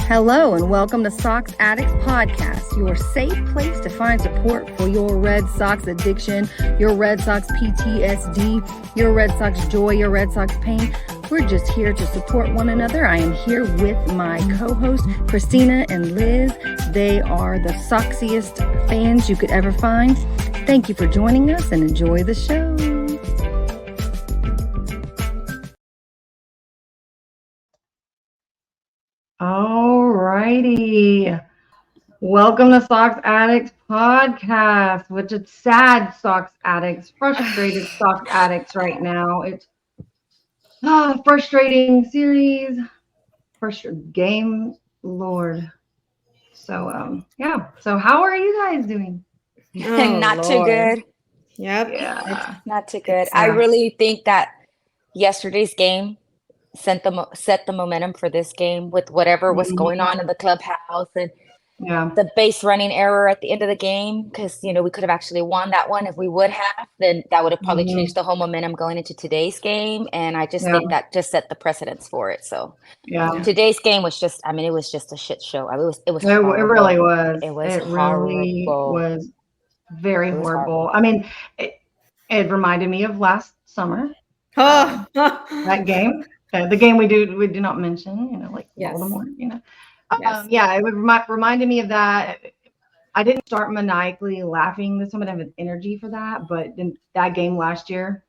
Hello and welcome to Sox Addicts Podcast, your safe place to find support for your Red Sox addiction, your Red Sox PTSD, your Red Sox joy, your Red Sox pain. We're just here to support one another. I am here with my co-hosts, Christina and Liz. They are the Soxiest fans you could ever find. Thank you for joining us and enjoy the show. All righty. Welcome to Sox Addicts Podcast, which is sad Sox Addicts, frustrated Sox Addicts right now. It's frustrating series, frustrating game, Lord. So, So how are you guys doing? Not Lord. Too good. Yep. Yeah. Not too good. I really think that yesterday's game set the momentum for this game with whatever was going on in the clubhouse and the base running error at the end of the game, because we could have actually won that one if we would have. Then that would have probably changed the whole momentum going into today's game, and I just think that just set the precedence for it. So today's game was just, it was just a shit show. It was it really was. It was really was very horrible. It reminded me of last summer. That game. The game we do not mention, like Baltimore, it would reminded me of that. I didn't start maniacally laughing this time. I didn't have energy for that, but in that game last year,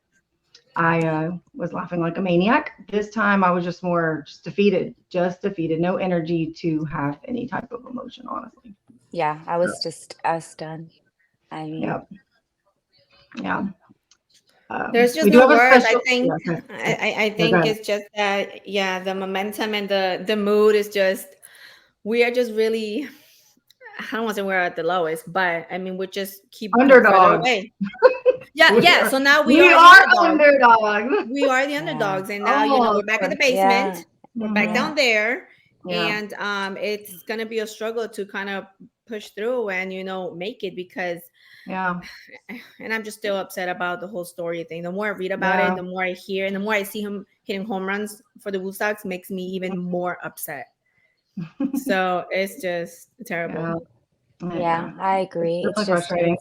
I was laughing like a maniac. This time I was just defeated, no energy to have any type of emotion, honestly. Yeah, I was stunned. There's just no words. I think it's just that the momentum and the mood is just, we are just really, I don't want to say we're at the lowest, but we just keep underdogs. So now we are underdogs. We are the underdogs, and now we're back in the basement. We're back down there, and it's gonna be a struggle to kind of push through and make it, because and I'm just still upset about the whole story thing. The more I read about it, the more I hear, and the more I see him hitting home runs for the Blue Sox, makes me even more upset. So it's just terrible. I agree. It's frustrating.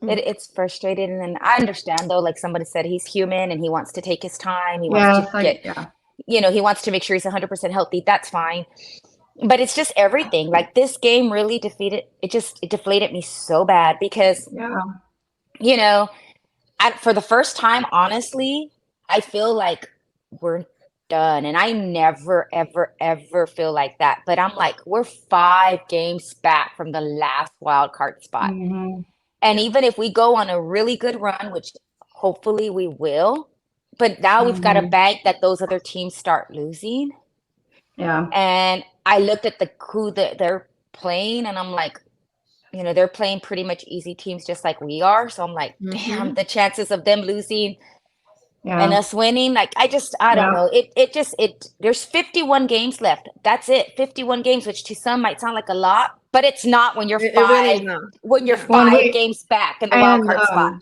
It's frustrating, and I understand though. Like somebody said, he's human and he wants to take his time. He wants to he wants to make sure he's 100% healthy. That's fine. But it's just everything. Like this game really it deflated me so bad, because, for the first time, honestly, I feel like we're done. And I never, ever, ever feel like that. But I'm like, we're 5 games back from the last wild card spot. Mm-hmm. And even if we go on a really good run, which hopefully we will, but now we've got to bank that those other teams start losing. Yeah. And I looked at the crew that they're playing, and I'm like, they're playing pretty much easy teams just like we are. So I'm like, damn, the chances of them losing and us winning, like, I don't know. There's 51 games left. That's it. 51 games, which to some might sound like a lot, but it's not when you're five games back in the wild card spot.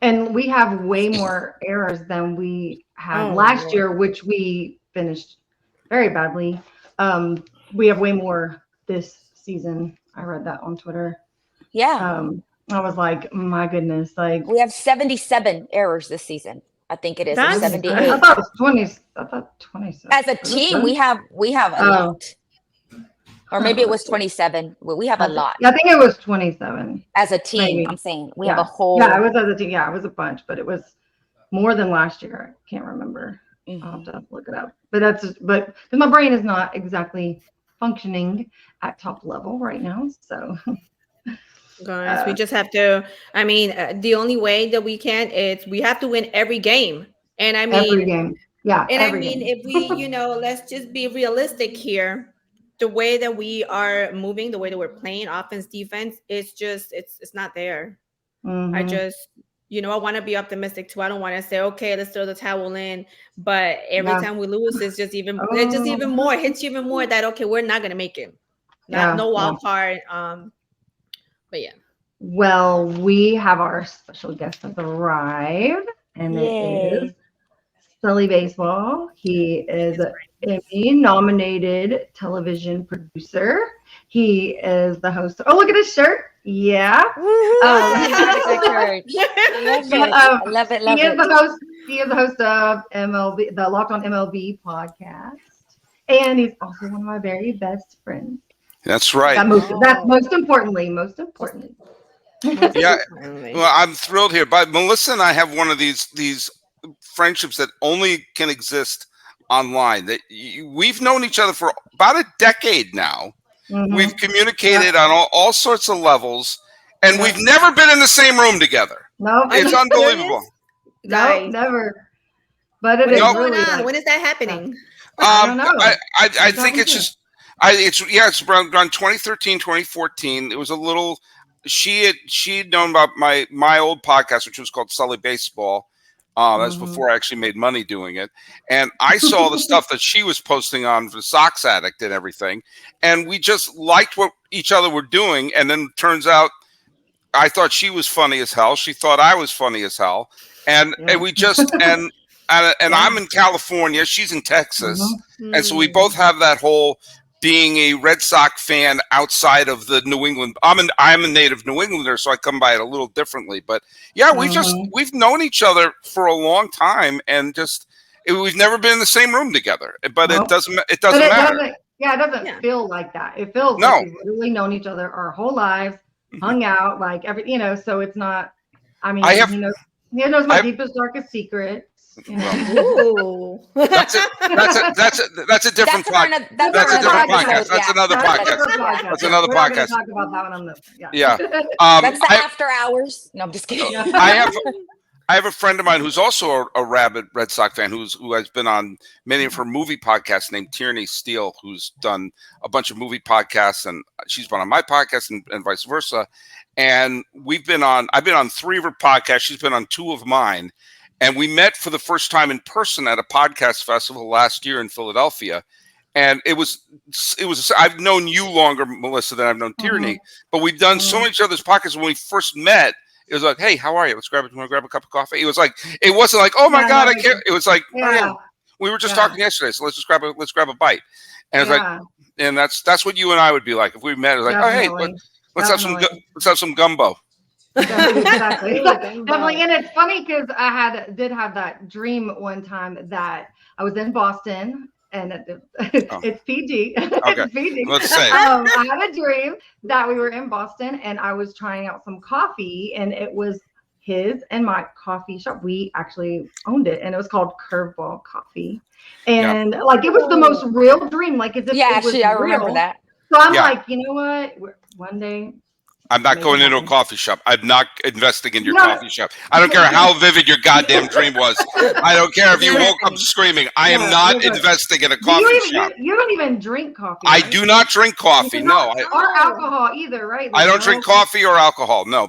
And we have way more errors than we had last year, which we finished very badly. We have way more this season. I read that on Twitter. Yeah. I was like, my goodness, like we have 77 errors this season. I think it is 78. I thought it was 20. I thought 27. As a team, we have a lot. Or maybe it was 27. We have a lot. I think it was 27. As a team, maybe. I'm saying we have a whole. Yeah, it was as a team. Yeah, it was a bunch, but it was more than last year. I can't remember. I'll have to look it up. But because my brain is not exactly functioning at top level right now. So, guys, we just have to. The only way that we can is we have to win every game. And every game. Yeah. And if we, let's just be realistic here. The way that we are moving, the way that we're playing offense, defense, it's not there. Mm-hmm. I just. I want to be optimistic too. I don't want to say, okay, let's throw the towel in. But every time we lose, it's just even more, hits you even more that, okay, we're not going to make it. No wild card. But yeah. Well, we have our special guest has arrived, and it is Sully Baseball. He is an Emmy-nominated television producer. He is the host. Oh, look at his shirt. Yeah. I love it. He is the host of MLB, the Locked On MLB podcast. And he's also one of my very best friends. That's right. That's most importantly. Yeah. Well, I'm thrilled here. But Melissa and I have one of these friendships that only can exist online. That we've known each other for about a decade now. Mm-hmm. We've communicated on all sorts of levels, and we've never been in the same room together. No, it's unbelievable. No, never. But it is really nice. When is that happening? I don't know. I think it's just. It's around 2013, 2014. It was a little. She had known about my old podcast, which was called Sully Baseball. That's before I actually made money doing it. And I saw the stuff that she was posting on the Sox Addict and everything. And we just liked what each other were doing. And then it turns out I thought she was funny as hell. She thought I was funny as hell. And we just and I'm in California. She's in Texas. And so we both have that whole being a Red Sox fan outside of the New England. I'm a native New Englander, so I come by it a little differently. But yeah, we've known each other for a long time, and we've never been in the same room together. But it doesn't matter. It doesn't feel like that. It feels like we've really known each other our whole lives, hung out like so it's not. I mean, he knows my deepest, darkest secrets. Ooh. That's a different podcast. That's a different podcast. That's another podcast. That's another podcast. Talk about that one on this. Yeah. That's the after hours. No, I'm just kidding. I have a friend of mine who's also a rabid Red Sox fan who has been on many of her movie podcasts, named Tierney Steele, who's done a bunch of movie podcasts, and she's been on my podcast and vice versa. And I've been on 3 of her podcasts. She's been on 2 of mine. And we met for the first time in person at a podcast festival last year in Philadelphia. And it was I've known you longer, Melissa, than I've known Tierney, but we've done so many other podcasts. When we first met, it was like, hey, how are you? Want to grab a cup of coffee? It wasn't like, oh my God, I can't. It was like, we were just talking yesterday, so let's grab a bite. And it was like, and that's what you and I would be like if we met. It was like, oh hey, let's have some gumbo. Exactly. Definitely. And it's funny because I did have that dream one time that I was in Boston, and it's PG. Okay. It's PG. Let's say I had a dream that we were in Boston, and I was trying out some coffee, and it was his and my coffee shop. We actually owned it, and it was called Curveball Coffee. And it was the most real dream. Like as if it was I remember that. So I'm like, you know what? One day. I'm not going into a coffee shop. I'm not investing in your coffee shop. I don't care how vivid your goddamn dream was. I don't care if you woke up screaming. I am not investing in a coffee shop. You don't even drink coffee. I do not drink coffee. No. Or alcohol either, right? I don't drink coffee or alcohol. No,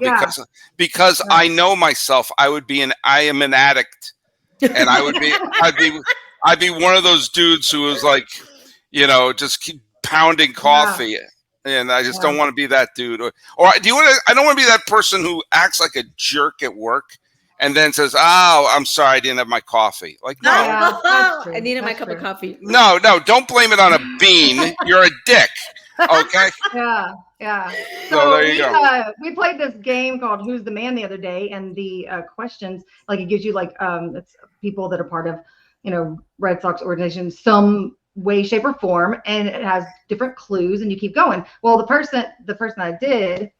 because I know myself. I am an addict, and I'd be one of those dudes who was like, just keep pounding coffee. And I just don't want to be that dude. Or I don't want to be that person who acts like a jerk at work and then says, "Oh, I'm sorry, I didn't have my coffee." Like, no, I needed my cup of coffee. No, don't blame it on a bean. You're a dick. Okay. Yeah. So there you go. We played this game called Who's the Man the other day, and the questions, like it gives you it's people that are part of, Red Sox organizations, some way, shape, or form, and it has different clues, and you keep going. Well, the person I did,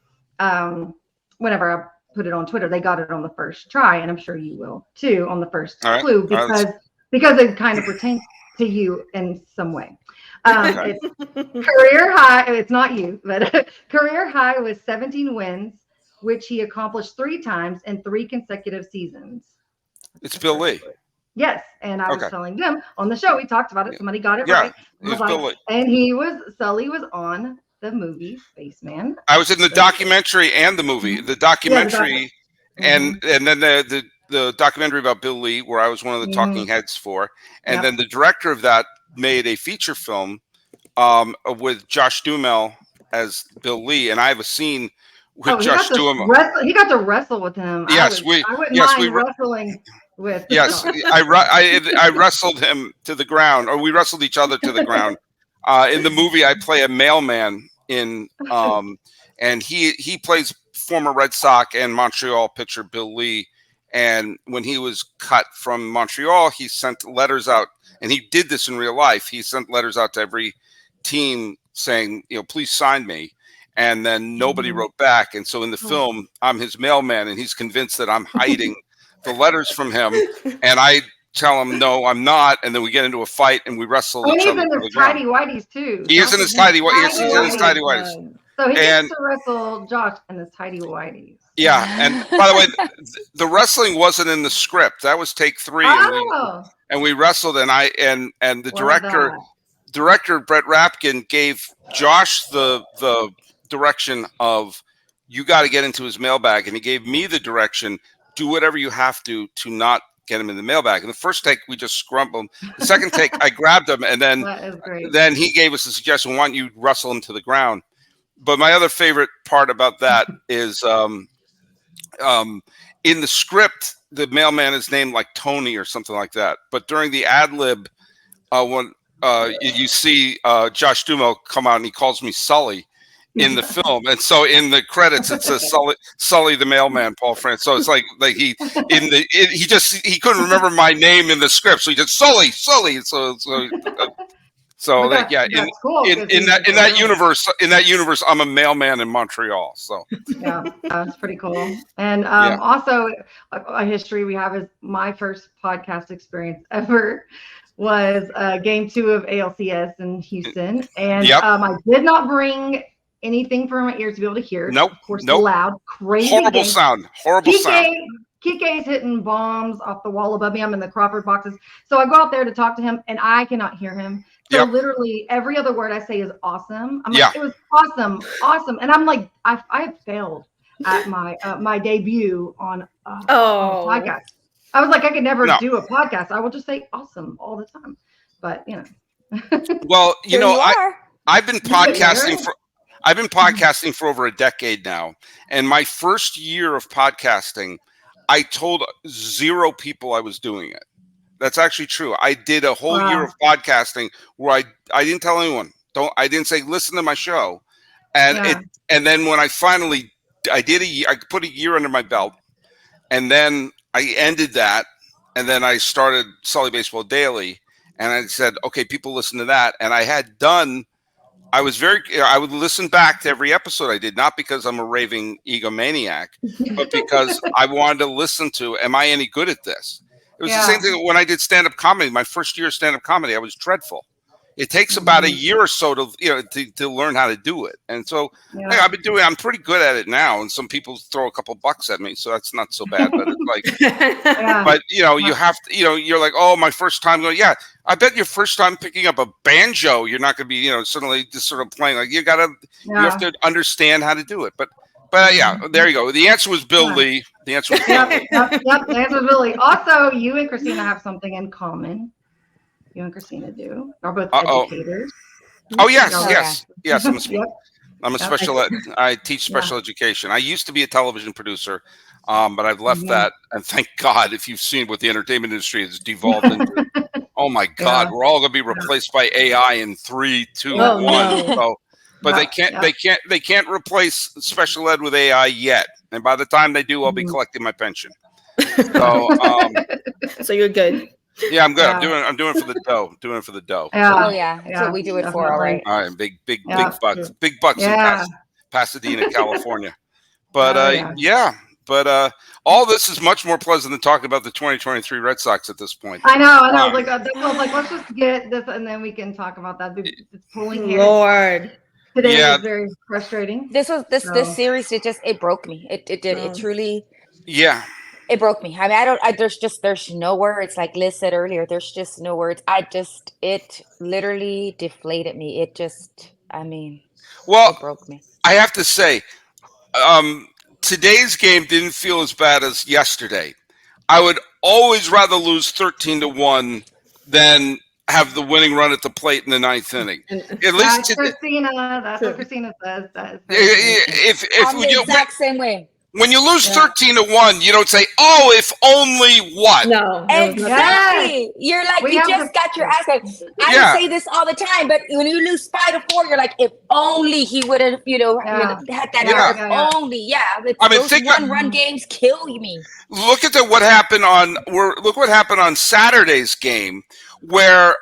whenever I put it on Twitter, they got it on the first try, and I'm sure you will too on the first clue because it kind of pertains to you in some way. It's career high. It's not you, but career high was 17 wins, which he accomplished 3 times in 3 consecutive seasons. It's Bill Lee. Yes, and I was telling them on the show, we taled about it. Somebody got it right. And Sully was on the movie Spaceman. I was in the documentary and the movie. The documentary and then the documentary about Bill Lee, where I was one of the talking heads for. And then the director of that made a feature film with Josh Duhamel as Bill Lee. And I have a scene with Josh Duhamel. He got to wrestle with him. Yes, I wouldn't mind wrestling with. Yes, I wrestled him to the ground, or we wrestled each other to the ground. In the movie, I play a mailman and he plays former Red Sox and Montreal pitcher Bill Lee. And when he was cut from Montreal, he sent letters out, and he did this in real life. He sent letters out to every team saying, please sign me. And then nobody wrote back. And so in the film, I'm his mailman, and he's convinced that I'm hiding the letters from him. And I tell him, no, I'm not. And then we get into a fight, and we wrestle each other. He's in his tidy whities too. He is in his tidy whities. He's in his tidy whities. So he gets to wrestle Josh in his tidy whities. Yeah, and by the way, the wrestling wasn't in the script. That was take 3, and we wrestled, and the director Brett Rapkin gave Josh the direction of, you got to get into his mailbag, and he gave me the direction, do whatever you have to not get him in the mailbag. And the first take, we just scrumbled. The second take, I grabbed him, and then he gave us a suggestion, why don't you wrestle him to the ground? But my other favorite part about that is in the script, the mailman is named like Tony or something like that. But during the ad lib, when you see Josh Duhamel come out and he calls me Sully in the film, and so in the credits it says Sully the mailman, Paul France. So it's like he couldn't remember my name in the script, so he just Sully. So in that universe, I'm a mailman in Montreal. So yeah, that's pretty cool. And also a history we have is my first podcast experience ever was game 2 of ALCS in Houston, and I did not bring anything for my ears to be able to hear. Nope. Of course, loud, crazy, horrible sound. Kike's hitting bombs off the wall above me. I'm in the Crawford boxes, so I go out there to talk to him, and I cannot hear him. So literally every other word I say is awesome. I'm like, it was awesome. And I'm like, I failed at my debut on a podcast. I was like, I could never do a podcast. I will just say awesome all the time. But well, I've been podcasting for over a decade now. And my first year of podcasting, I told 0 people I was doing it. That's actually true. I did a whole year of podcasting where I didn't tell anyone. I didn't say listen to my show, and then when I finally I put a year under my belt, and then I ended that, and then I started Sully Baseball Daily, and I said, okay, people listen to that, and I would listen back to every episode I did, not because I'm a raving egomaniac, but because I wanted to listen to, am I any good at this? It was the same thing when I did stand-up comedy. My first year of stand-up comedy, I was dreadful. It takes about a year or so to learn how to do it. And so I'm pretty good at it now. And some people throw a couple bucks at me, so that's not so bad. But it's like, but you have to, you're like, oh, my first time going. Yeah, I bet your first time picking up a banjo, you're not going to be, suddenly just sort of playing. Like you have to understand how to do it. But there you go. The answer was Bill Lee. The answer was Bill Lee. Yep. The answer was Bill Lee. Also, you and Christina have something in common. You and Christina do. Are both educators. Oh yes. I'm a special ed. I teach special education. I used to be a television producer, but I've left that. And thank God, if you've seen what the entertainment industry has devolved into, oh my God, we're all going to be replaced by AI in 3, 2, 1. No. So, but they can't replace special ed with AI yet. And by the time they do, I'll be collecting my pension. So, so you're good. Yeah, I'm good. I'm doing it for the dough. Doing it for the dough. That's what we do it for. All right. All right. Big bucks in Pasadena, California. But But all this is much more pleasant than talking about the 2023 Red Sox at this point. I know. Let's just get this, and then we can talk about that. It's pulling hair. Lord. Today is very frustrating. This series. It broke me. It did. It truly. Yeah. It broke me. I mean, there's no words. Like Liz said earlier, there's just no words. It literally deflated me. It broke me. I have to say, today's game didn't feel as bad as yesterday. I would always rather lose 13-1 than have the winning run at the plate in the 9th inning. At least Christina. That's what Christina says. If the exact same way. When you lose 13-1, you don't say, "Oh, if only what." No, exactly. You're like, you just got your ass kicked. I say this all the time, but when you lose 5-4, you're like, if only he would have, had that. If only, I mean, those one-run games kill me. Look at what happened on Saturday's game, where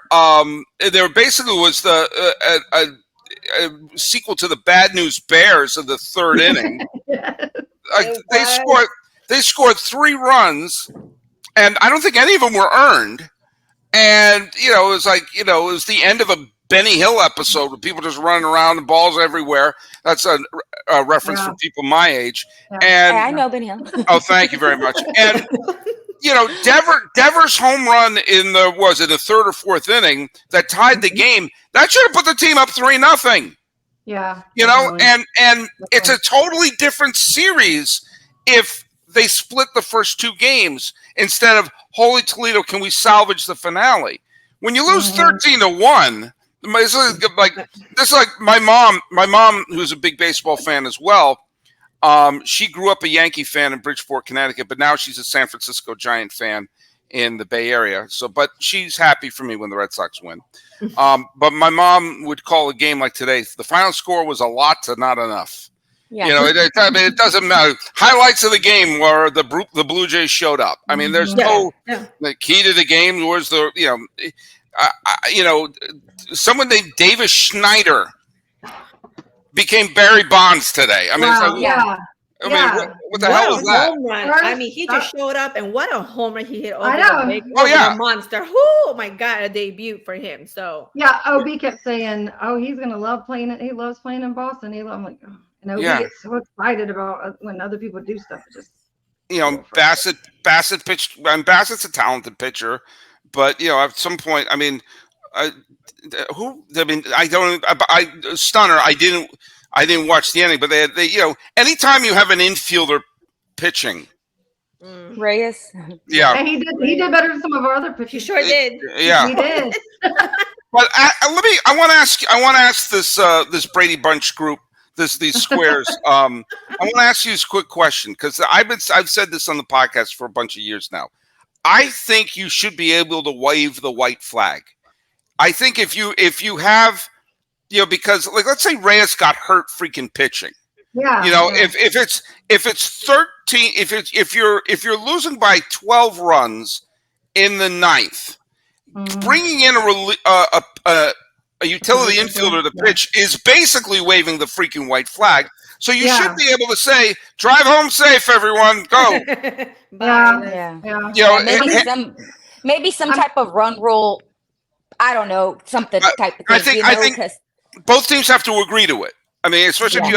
there basically was a sequel to the Bad News Bears of the third inning. They scored 3 runs, and I don't think any of them were earned. And it was like it was the end of a Benny Hill episode with people just running around and balls everywhere. That's a reference for people my age. Yeah. And I know Benny Hill. Oh, thank you very much. And Devers' home run in the third or fourth inning that tied the game, that should have put the team up 3-0. Yeah. And it's a totally different series if they split the first 2 games instead of, holy Toledo, can we salvage the finale? When you lose 13-1, this is like my mom, who's a big baseball fan as well. She grew up a Yankee fan in Bridgeport, Connecticut, but now she's a San Francisco Giant fan in the Bay Area. but she's happy for me when the Red Sox win. But my mom would call a game like today, the final score was a lot to not enough. Yeah. It doesn't matter. Highlights of the game where the Blue Jays showed up. I mean, there's the key to the game was someone named Davis Schneider became Barry Bonds today. I mean, what the hell was that? Home run. I mean, he just showed up, and what a home run he hit over the monster. Oh my God, a debut for him. So OB kept saying, "Oh, he's gonna love playing it. He loves playing in Boston." I'm like, oh. And OB gets so excited about when other people do stuff. Bassett pitched. And Bassett's a talented pitcher, but at some point, I mean, Stunner. I didn't watch the inning, but they anytime you have an infielder pitching, Reyes. Yeah, and he did better than some of our other pitchers. He sure did. Yeah, he did. But I want to ask this Brady Bunch group, these squares. I want to ask you this quick question because I've said this on the podcast for a bunch of years now. I think you should be able to wave the white flag. I think if you have, because let's say Reyes got hurt freaking pitching. Yeah. If it's 13, if you're losing by 12 runs in the ninth, bringing in a utility infielder to pitch is basically waving the freaking white flag. So you should be able to say, "Drive home safe, everyone. Go." Maybe some type of run rule. I don't know, something type of thing. I think both teams have to agree to it. I mean, especially if you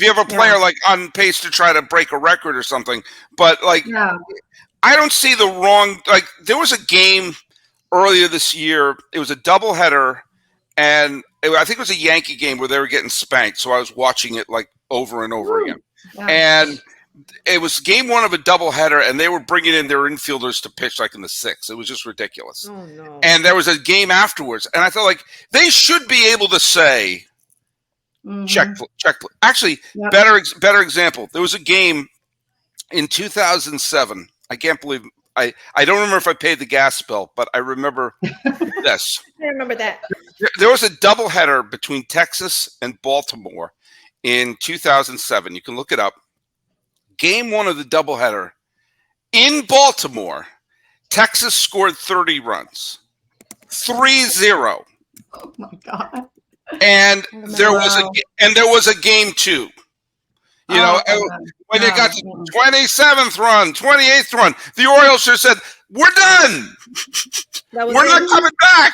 have a player like on pace to try to break a record or something. But I don't see the wrong. There was a game earlier this year. It was a doubleheader, and I think it was a Yankee game where they were getting spanked. So I was watching it over and over again. Yeah. And it was game 1 of a doubleheader, and they were bringing in their infielders to pitch in the 6th. It was just ridiculous. Oh, no. And there was a game afterwards, and I felt they should be able to say, check. Actually, better example. There was a game in 2007. I can't believe I don't remember if I paid the gas bill, but I remember this. I remember that. There was a doubleheader between Texas and Baltimore in 2007. You can look it up. Game 1 of the doubleheader in Baltimore, Texas scored 30 runs, 3-0. Oh my God! And there was a game 2. When it got to 27th run, 28th run, the Orioles just said, "We're done. We're not coming back."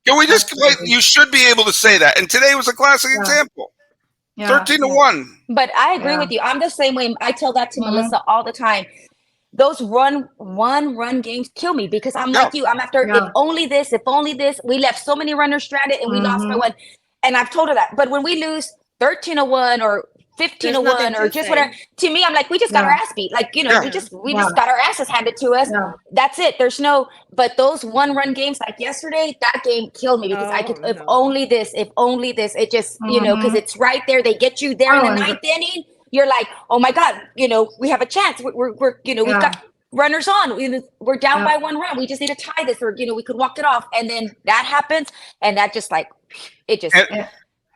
Can we just? You should be able to say that. And today was a classic example. 13-1. But I agree with you. I'm the same way. I tell that to Melissa all the time. Those one run games kill me because I'm like you. I'm after if only this. We left so many runners stranded and we lost by 1. And I've told her that. But when we lose 13-1 or 15-1 or just whatever, to me, I'm like, we just got our ass beat. We just got our asses handed to us. Yeah. That's it. There's but those 1-run games like yesterday, that game killed me because if only this, it just, because it's right there. They get you there in the 9th inning. you're like, oh my God, we have a chance. We're we've got runners on. We're down by 1 run. We just need to tie this, or we could walk it off. And then that happens, and that just like it just.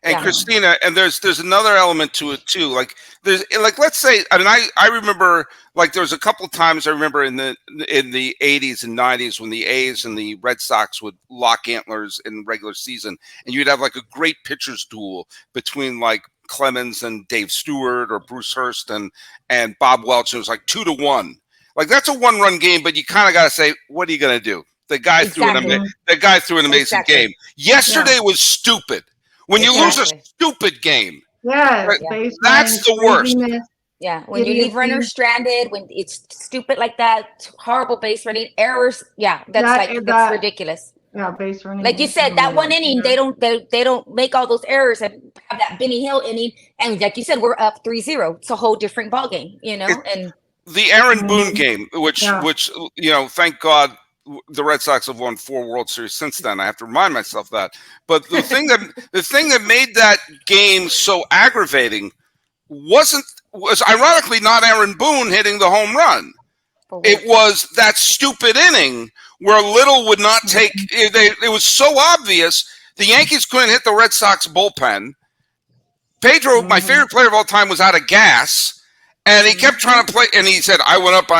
And Christina, and there's another element to it too. Like let's say, I mean, I remember like there was a couple of times I remember in the 80s and 90s when the A's and the Red Sox would lock antlers in regular season, and you'd have like a great pitchers duel between like Clemens and Dave Stewart or Bruce Hurst and Bob Welch. It was like 2-1. Like that's a 1-run game, but you kind of got to say, what are you going to do? The guy threw an amazing game. Yesterday was stupid. When you lose a stupid game, that's the worst. Yeah, when you leave runners stranded, when it's stupid like that, horrible base running errors. Yeah, that's ridiculous. Yeah, base running. Like you said, that one inning, they don't make all those errors and have that Benny Hill inning. And like you said, we're up 3-0. It's a whole different ball game, And the Aaron Boone game, which thank God. The Red Sox have won 4 World Series since then. I have to remind myself that. But the thing that made that game so aggravating was ironically not Aaron Boone hitting the home run. It was that stupid inning where Little would not take. It was so obvious the Yankees couldn't hit the Red Sox bullpen. Pedro, my favorite player of all time, was out of gas. And he kept trying to play, and he said, I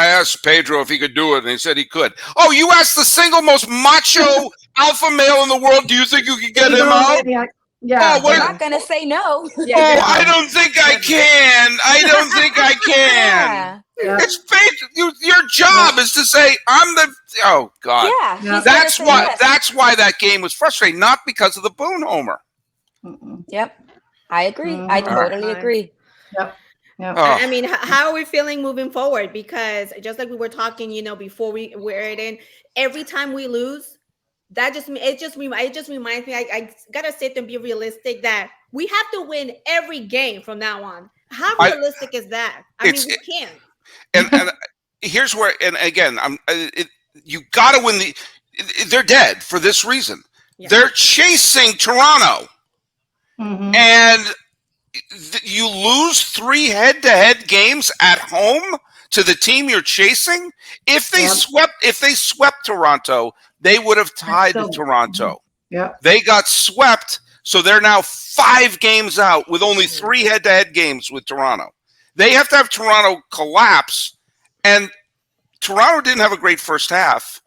asked Pedro if he could do it, and he said he could. Oh, you asked the single most macho alpha male in the world, do you think you could get him out? Yeah. We're not going to say no. I don't think I can. It's Pedro. Your job is to say, oh, God. Yeah. That's why that game was frustrating, not because of the Boone homer. Yep. I agree. I totally agree. Yep. Yeah. I mean, how are we feeling moving forward? Because just like we were talking, before we were in, every time we lose, it just reminds me. I gotta sit and be realistic that we have to win every game from now on. How realistic is that? I mean, we can't. And here's where, and again, you gotta win they're dead for this reason. Yeah. They're chasing Toronto, and you lose 3 head-to-head games at home to the team you're chasing. If they swept Toronto, they would have tied Toronto. Yeah, they got swept, so they're now 5 games out with only 3 head-to-head games with Toronto. They have to have Toronto collapse, and Toronto didn't have a great first half.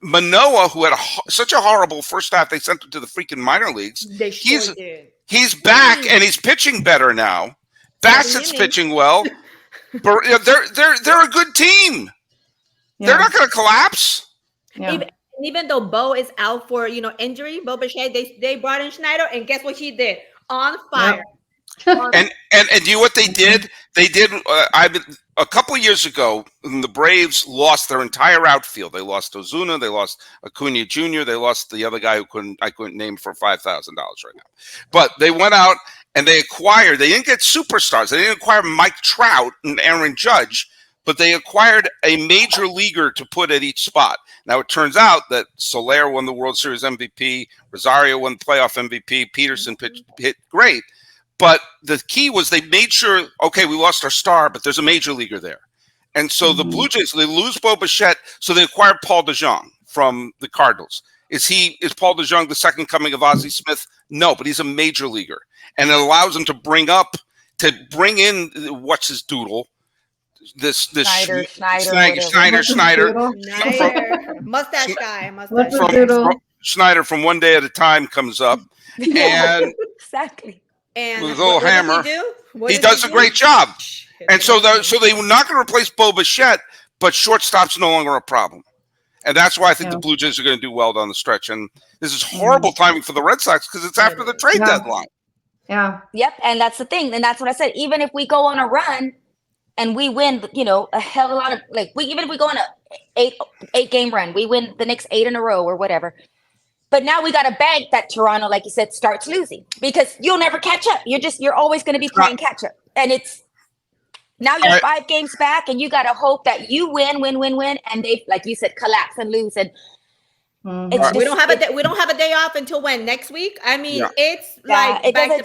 Manoah, who had such a horrible first half, they sent him to the freaking minor leagues. They sure did. He's back and he's pitching better now. Bassett's pitching well. But they're a good team. Yeah. They're not going to collapse. Yeah. Even though Bo is out for injury, Bo Bichette, they brought in Schneider, and guess what he did? On fire. Yep. And you know what they did? They did. A couple of years ago, when the Braves lost their entire outfield. They lost Ozuna, they lost Acuna Jr., they lost the other guy I couldn't name for $5,000 right now. But they went out and they acquired. They didn't get superstars. They didn't acquire Mike Trout and Aaron Judge, but they acquired a major leaguer to put at each spot. Now it turns out that Soler won the World Series MVP, Rosario won the playoff MVP, Peterson hit great. But the key was they made sure, okay, we lost our star, but there's a major leaguer there. And so the Blue Jays, they lose Bo Bichette, so they acquired Paul DeJong from the Cardinals. Is Paul DeJong the second coming of Ozzie Smith? No, but he's a major leaguer. And it allows him to bring in, what's his doodle? Schneider. Mustache guy. Schneider from One Day at a Time comes up. And exactly. And with a little hammer, he does a great job. And so they were not going to replace Bo Bichette, but shortstop's no longer a problem. And that's why I think the Blue Jays are going to do well down the stretch. And this is horrible timing for the Red Sox because it's after the trade deadline. Yeah. Yep. And that's the thing. And that's what I said. Even if we go on a run and we win, a hell of a lot of even if we go on a 8-game run, we win the next 8 in a row or whatever. But now we got to bank that Toronto, like you said, starts losing because you'll never catch up. You're always going to be playing catch up. And it's now you're 5 games back and you got to hope that you win. And they, like you said, collapse and lose. And Just, we don't have a day off until when? Next week? I mean, it's like it back to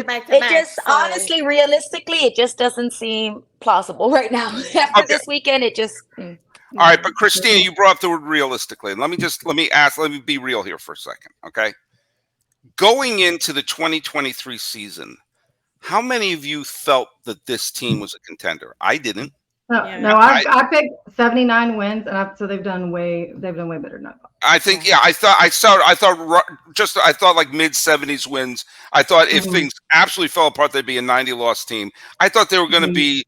back to back. Just honestly, realistically, it just doesn't seem plausible right now. After this weekend, it just. All right, but Christina, you brought up the word realistically. Let me be real here for a second, okay? Going into the 2023 season, how many of you felt that this team was a contender? I didn't. No, I picked 79 wins, and so they've done way better than that. I think, I thought like mid 70s wins. I thought if things absolutely fell apart, they'd be a 90 loss team. I thought they were going to be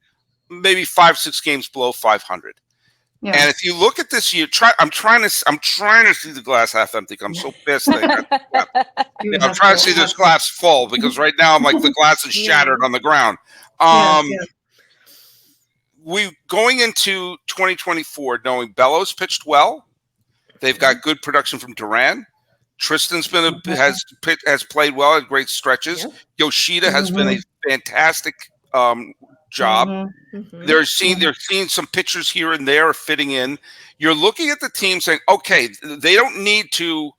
maybe 5-6 games below 500. Yeah. And if you look at this year, I'm trying to see the glass half empty. I'm so pissed. I'm trying to see this glass full because right now I'm like the glass is shattered on the ground. We going into 2024 knowing Bellows pitched well. They've got good production from Duran. Tristan's has played well at great stretches. Yeah. Yoshida has been a fantastic job. They're seeing some pitchers here and there fitting in. You're looking at the team saying, okay, they don't need to.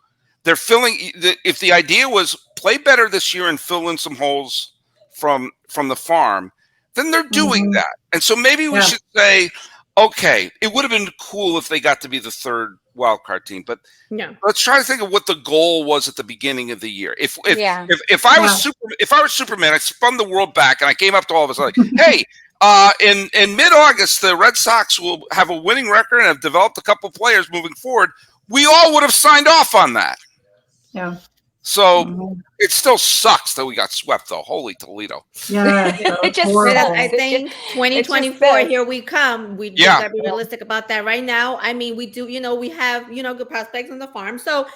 They're filling. If the idea was play better this year and fill in some holes from the farm, then they're doing that. And so maybe we should say, okay, it would have been cool if they got to be the third wild card team, but let's try to think of what the goal was at the beginning of the year. If I was Superman, I spun the world back and I came up to all of us like, hey, in mid-August, the Red Sox will have a winning record and have developed a couple players moving forward. We all would have signed off on that. Yeah. So it still sucks that we got swept, though. Holy Toledo! Yeah, I think 2024. Here we come. We just gotta be realistic about that right now. I mean, we do. We have good prospects on the farm. So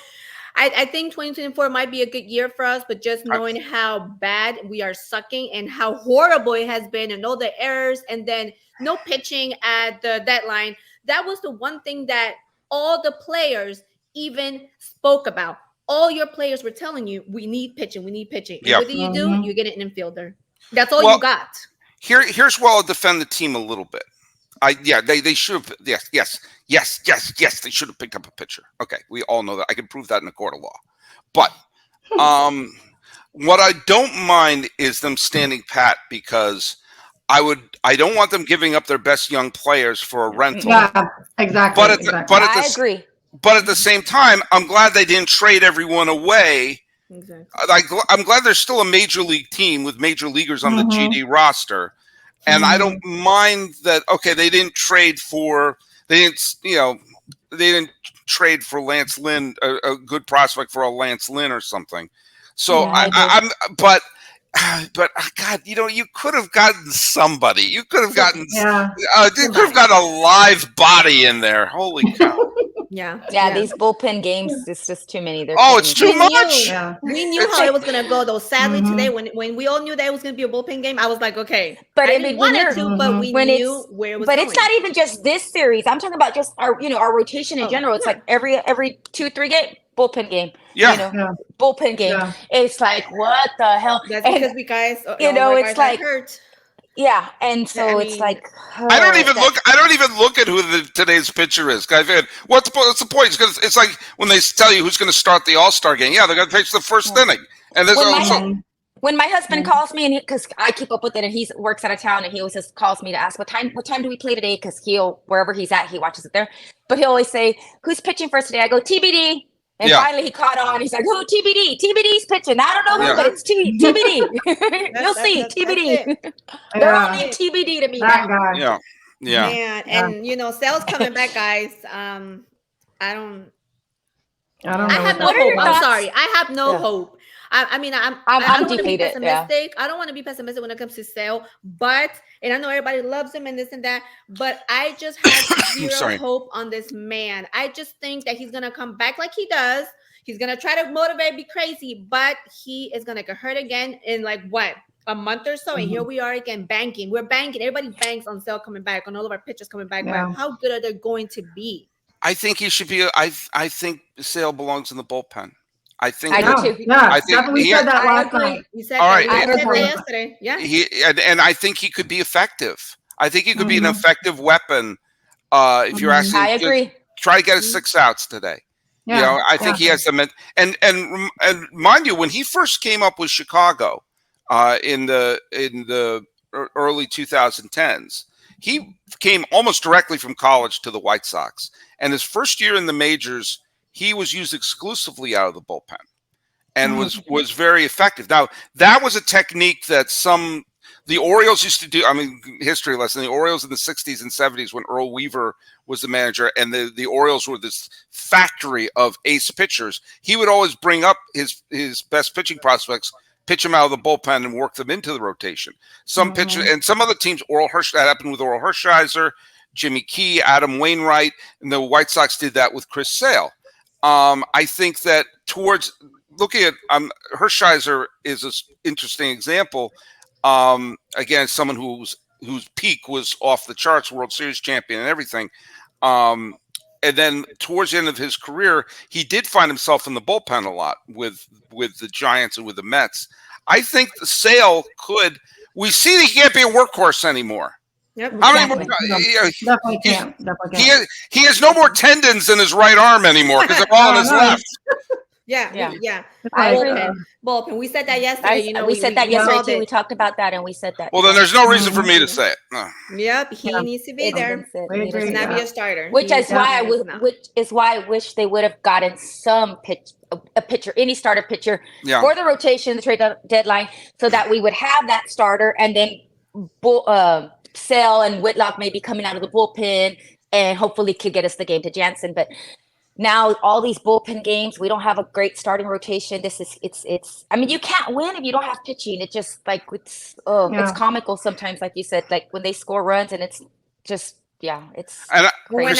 I think 2024 might be a good year for us. But just knowing how bad we are sucking and how horrible it has been, and all the errors, and then no pitching at the deadline. That was the one thing that all the players even spoke about. All your players were telling you, we need pitching. And what do? You get an infielder. That's all you got. Here's where I'll defend the team a little bit. They should have. Yes. They should have picked up a pitcher. Okay, we all know that. I can prove that in a court of law. But what I don't mind is them standing pat because I don't want them giving up their best young players for a rental. Yeah, exactly. I agree. But at the same time, I'm glad they didn't trade everyone away. Exactly. I'm glad there's still a major league team with major leaguers on the GD roster. And I don't mind that. Okay, they didn't trade for Lance Lynn, a good prospect for a Lance Lynn or something. So but God, you could have gotten somebody. You could have gotten you could have gotten a live body in there. Holy cow. Yeah, these bullpen games, it's just too many. It's too much. We knew how it was going to go, though. Sadly, today, when we all knew that it was going to be a bullpen game, I was like, okay. But I didn't want it to, but we knew where it was going. But it's not even just this series. I'm talking about just our rotation in general. It's like every 2-3 game, bullpen game. Bullpen game. Yeah. It's like, what the hell? That's because we guys, it's like hurt. Yeah, and so it's like I don't even look at who today's pitcher is. What's the point? It's like when they tell you who's going to start the All-Star game. Yeah, they're going to pitch the first inning, and there's when my husband calls me, and because I keep up with it, and he works out of town, and he always just calls me to ask what time do we play today? Because wherever he's at, he watches it there. But he'll always say, "Who's pitching first today?" I go TBD. And finally he caught on. He's like, "Oh, TBD. TBD's pitching. I don't know who, but it's TBD. You'll see. TBD. They're all named TBD to me now." Yeah. Man, and Sal's coming back, guys. I don't know. I have no hope. I'm sorry. I have no hope. I'm defeated. Pessimistic. I don't want to be pessimistic when it comes to Sale, and I know everybody loves him and this and that, but I just have zero hope on this man. I just think that he's gonna come back like he does. He's gonna try to motivate, be crazy, but he is gonna get hurt again in a month or so, and here we are again banking. We're banking. Everybody banks on Sale coming back, on all of our pitchers coming back. Yeah. But how good are they going to be? I think he should be. I think Sale belongs in the bullpen. I think I do too. Yeah, I think we said that last night. He said that yesterday. Yeah. And I think he could be effective. I think he could be an effective weapon. If you're asking, I agree. Try to get us 6 outs today. I think he has the and mind you, when he first came up with Chicago in the early 2010s, he came almost directly from college to the White Sox. And his first year in the majors, he was used exclusively out of the bullpen and was very effective. Now, that was a technique that the Orioles used to do. I mean, history lesson, the Orioles in the 60s and 70s when Earl Weaver was the manager and the Orioles were this factory of ace pitchers, he would always bring up his best pitching prospects, pitch them out of the bullpen and work them into the rotation. Some pitchers and some other teams, that happened with Oral Hershiser, Jimmy Key, Adam Wainwright, and the White Sox did that with Chris Sale. I think that towards looking at Hershiser is an interesting example. Again, someone whose peak was off the charts, World Series champion and everything. And then towards the end of his career, he did find himself in the bullpen a lot with the Giants and with the Mets. I think the Sale we see that he can't be a workhorse anymore. Yep. Definitely can't. He has no more tendons in his right arm anymore because they're all on his left. Yeah. Bullpen. We said that yesterday. We said that yesterday too. We talked about that, and we said that. Well, then there's no reason for me to say it. No. Yep, he needs to be there. He does not be a starter. Which is why I wish they would have gotten a pitcher, any starter pitcher for the rotation, the trade deadline, so that we would have that starter, and then Sale and Whitlock may be coming out of the bullpen, and hopefully could get us the game to Jansen, but. Now all these bullpen games, we don't have a great starting rotation. It's. I mean, you can't win if you don't have pitching. It just it's comical sometimes, like you said, like when they score runs and it's just it's. When I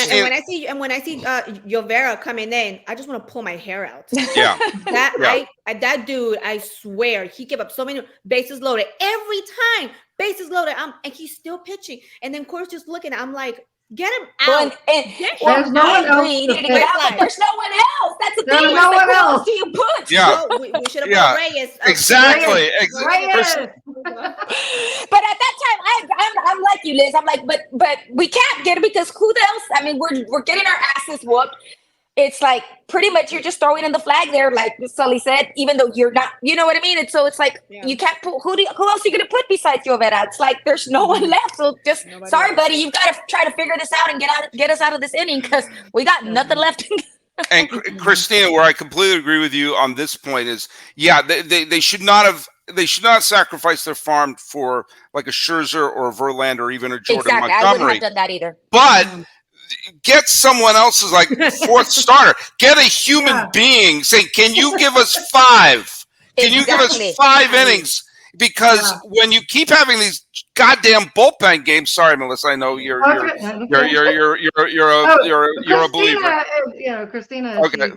see Llovera coming in, I just want to pull my hair out. Yeah, that dude, I swear, he gave up so many bases loaded every time. Bases loaded, and he's still pitching. And then Core's just looking. I'm like. Get him out. There's no one else. But there's no one else. That's the thing. There's no one else. Do you put? Yeah. So we should have put Reyes. Exactly. Reyes. But at that time, I'm like you, Liz. I'm like, but we can't get it because who else? I mean, we're getting our asses whooped. It's like pretty much you're just throwing in the flag there, like Sully said, even though you're not, you know what I mean? And so it's like you can't put who else are you gonna put besides Llovera? It's like there's no one left. So just sorry, buddy, you've got to try to figure this out and get us out of this inning because we got nothing left. And Christina, where I completely agree with you on this point is, they should not have. They should not sacrifice their farm for like a Scherzer or a Verlander or even a Jordan Montgomery. I wouldn't have done that either. But get someone else's like fourth starter. Get a human being saying, "Can you give us 5? Can you give us 5 innings?" Because when you keep having these goddamn bullpen games, sorry, Melissa, I know you're a believer. Christina. Okay,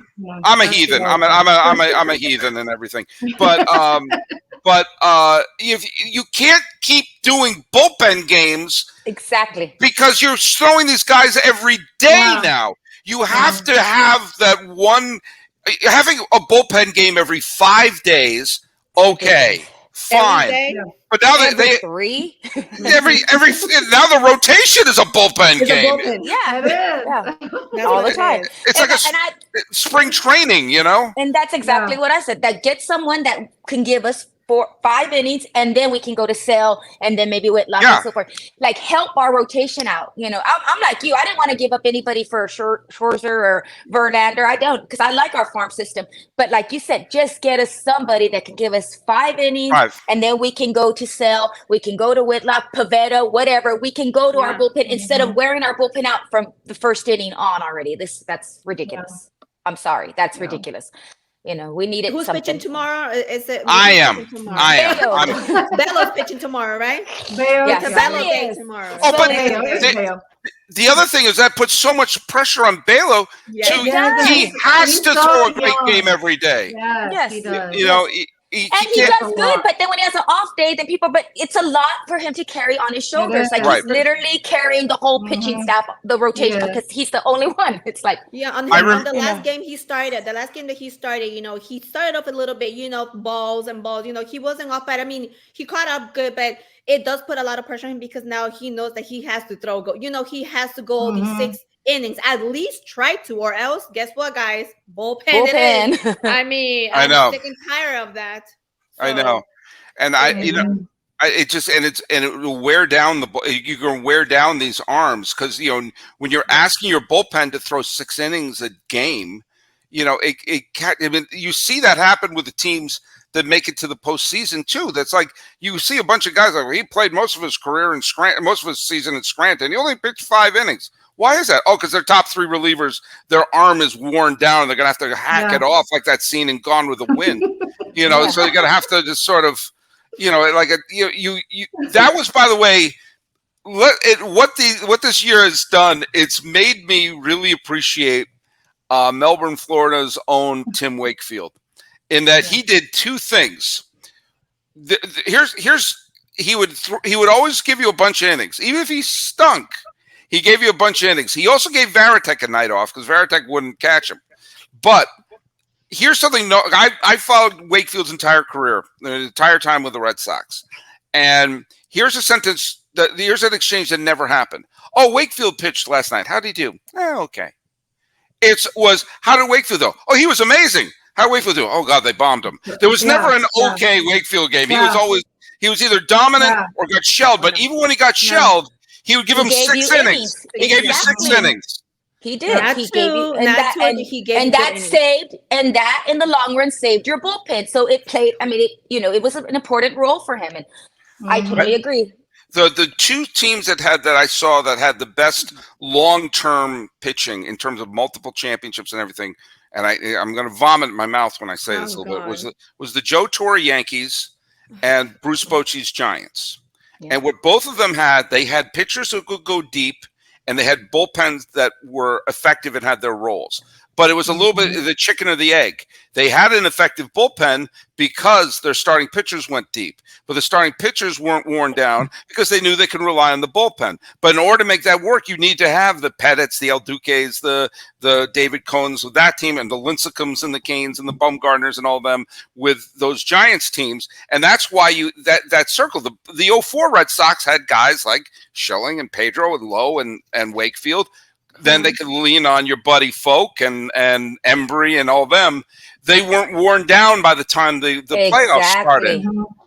I'm a heathen. I'm a heathen and everything. But if you can't keep doing bullpen games, exactly, because you're throwing these guys every day now. You have to have that one. Having a bullpen game every 5 days, okay. Fine, but now they 3 every now the rotation is a bullpen game. Yeah, it is. All the time. It's like spring training, you know. And that's exactly what I said. That get someone that can give us 5 innings, and then we can go to Sale, and then maybe Whitlock and so forth. Like help our rotation out. You know, I'm like you. I didn't want to give up anybody for Scherzer or Verlander. I don't, because I like our farm system. But like you said, just get us somebody that can give us 5 innings, and then we can go to Sale. We can go to Whitlock, Pavetta, whatever. We can go to our bullpen instead of wearing our bullpen out from the first inning on already. That's ridiculous. I'm sorry, that's ridiculous. You know, we needed Who's something. pitching tomorrow? I am. Bello's pitching tomorrow, right? Bello tomorrow. Oh, but the other thing is that puts so much pressure on Bello. He has to throw a great game every day. Yes, he does. You know, he does good, but then when he has an off day, then but it's a lot for him to carry on his shoulders. Like he's literally carrying the whole pitching staff, the rotation, because he's the only one. It's like on the last game he started, the last game that he started, you know, he started off a little bit, you know, balls, you know, he wasn't off bad. I mean, he caught up good, but it does put a lot of pressure on him because now he knows that he has to he has to go these innings. At least try to, or else, guess what, guys? Bullpen. It is. I mean, I know. I'm sick and tired of that. So, I know, and it will wear down you're going to wear down these arms because when you're asking your bullpen to throw 6 innings a game, it can't. I mean, you see that happen with the teams that make it to the postseason too. That's like you see a bunch of guys like he played most of his career in Scranton, most of his season in Scranton. He only pitched 5 innings. Why is that? Oh, because their top 3 relievers, their arm is worn down. They're gonna have to hack it off like that scene in Gone with the Wind. So you're gonna have to just sort of, that was, by the way, what this year has done. It's made me really appreciate Melbourne, Florida's own Tim Wakefield, in that he did 2 things. He would always give you a bunch of innings, even if he stunk. He gave you a bunch of innings. He also gave Varitek a night off because Varitek wouldn't catch him. But here's something. I followed Wakefield's entire career, the entire time with the Red Sox, and here's a sentence. Here's an exchange that never happened. Oh, Wakefield pitched last night. How did he do? Okay. How did Wakefield do? Oh, he was amazing. How did Wakefield do? Oh God, they bombed him. There was never an okay Wakefield game. He was either dominant or got shelled. But even when he got shelled, he would give him 6 innings. He gave you 6 innings. He did. He gave you, and that saved, and that in the long run saved your bullpen. So it played. I mean, it was an important role for him, and I totally agree. The 2 teams that I saw that had the best long-term pitching in terms of multiple championships and everything, and I'm going to vomit in my mouth when I say this a little bit, was the Joe Torre Yankees and Bruce Bochy's Giants. Yeah. And what both of them had, they had pitchers who could go deep, and they had bullpens that were effective and had their roles. But it was a little bit of the chicken or the egg. They had an effective bullpen because their starting pitchers went deep, but the starting pitchers weren't worn down because they knew they could rely on the bullpen. But in order to make that work, you need to have the Pettits, the El Duques, the David Cohns with that team, and the Lincecums and the Canes and the Bumgarners and all of them with those Giants teams. And that's why that circle, the 04 Red Sox had guys like Schilling and Pedro and Lowe and Wakefield. Then they could lean on your buddy Folk and Embry and all them. They weren't worn down by the time the playoffs started.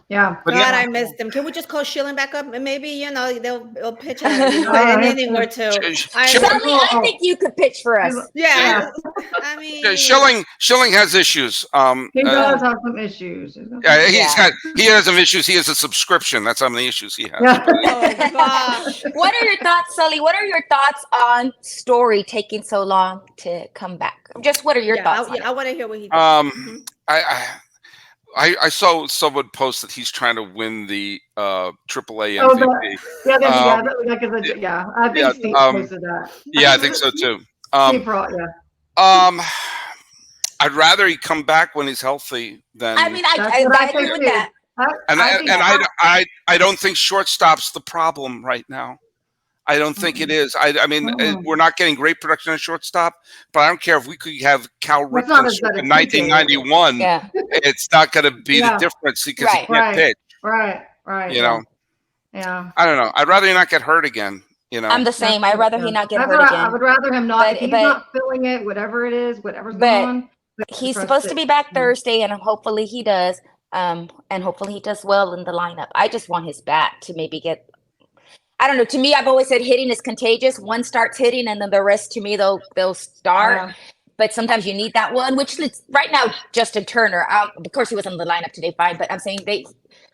Yeah. But God, I missed them. Can we just call Schilling back up and maybe they'll pitch an inning or 2? I think you could pitch for us. Yeah. I mean, Schilling has issues. He does have some issues. Yeah, he has some issues. He has a subscription. That's some of the issues he has. Oh gosh. What are your thoughts, Sully? What are your thoughts on Story taking so long to come back? Just what are your thoughts? I want to hear what he thinks. I saw someone post that he's trying to win the AAA MVP. I think Steve posted that. Yeah, I think so too. I'd rather he come back when he's healthy than. I mean, I agree with that. I don't think shortstop's the problem right now. I don't think it is. I mean, we're not getting great production on shortstop, but I don't care if we could have Cal Ripken in 1991. Yeah. It's not going to be the difference because he can't pitch. Right. Yeah. I don't know. I'd rather he not get hurt again. I'm the same. I'd rather he not get hurt again. I would rather him not. If he's not feeling it, whatever it is, whatever's going on. He's supposed to be back Thursday, and hopefully he does. And hopefully he does well in the lineup. I just want his bat to maybe get. I don't know. To me, I've always said hitting is contagious. One starts hitting, and then the rest, to me, they'll start. But sometimes you need that one, which is right now Justin Turner. Of course, he was in the lineup today, fine. But I'm saying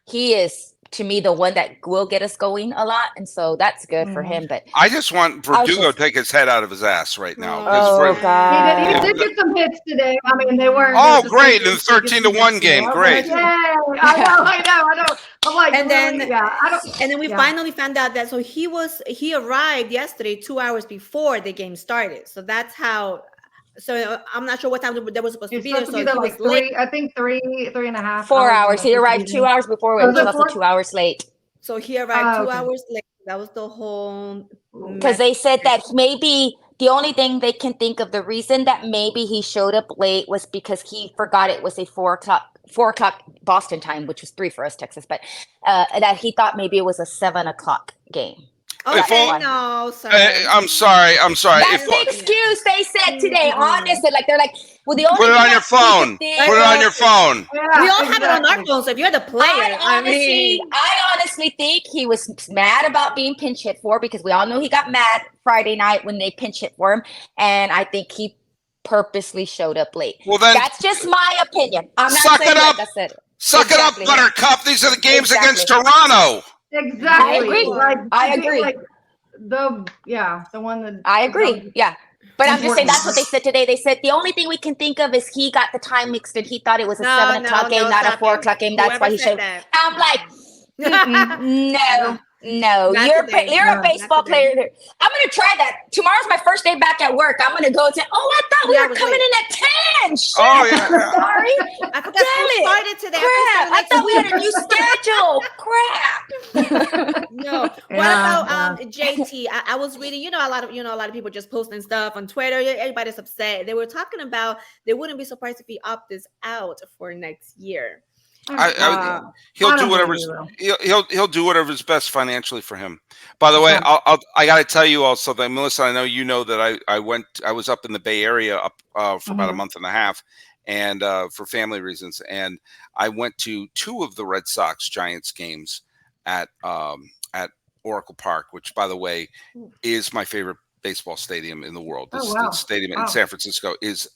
he is, to me, the one that will get us going a lot, and so that's good for him. But I just want Verdugo to take his head out of his ass right now. Oh God! He did get some hits today. I mean, they weren't. Oh, great! In the 13-1 game, great. Yay! I know. I'm like, and then we finally found out that he arrived yesterday 2 hours before the game started. So that's how. So I'm not sure what time they were supposed to be there. So he was late. I think 3.5. 4 hours. He arrived 2 hours before. It was also 2 hours late. So he arrived 2 hours late. That was the whole. Because they said that maybe the only thing they can think of, the reason that maybe he showed up late was because he forgot it was a 4 o'clock Boston time, which was 3 for us, Texas, but that he thought maybe it was a 7 o'clock game. Okay, no, sorry. I'm sorry. That's the excuse they said today. Honestly, like they're like, well, the only put it on your phone. Put it on your phone. Yeah, we all have it on our phone. So if you're the player, I honestly think he was mad about being pinch hit for, because we all know he got mad Friday night when they pinch hit for him, and I think he purposely showed up late. Well, then that's just my opinion. I'm not suck saying it up. like I said. Suck it up, Buttercup. These are the games against Toronto. Exactly. I agree. I agree. Like the one that I agree. Yeah. But I'm just saying that's what they said today. They said the only thing we can think of is he got the time mixed and he thought it was a 7 o'clock game, not a 4 o'clock game. That's why he showed. I'm like, no, you're a baseball player. I'm gonna try that. Tomorrow's my first day back at work. I'm gonna go and say, I thought we were coming in at 10. Shit. Oh yeah. Sorry. I forgot we started today. Crap. I thought we had a new schedule. Crap. No. What about JT? I was reading, a lot of people just posting stuff on Twitter. Everybody's upset. They were talking about they wouldn't be surprised if he opts out for next year. He'll do whatever's best financially for him. By the way, I got to tell you also that, Melissa, I know you know that I was up in the Bay Area for about a month and a half, and for family reasons, and I went to 2 of the Red Sox Giants games at Oracle Park, which, by the way, is my favorite baseball stadium in the world. This stadium in San Francisco is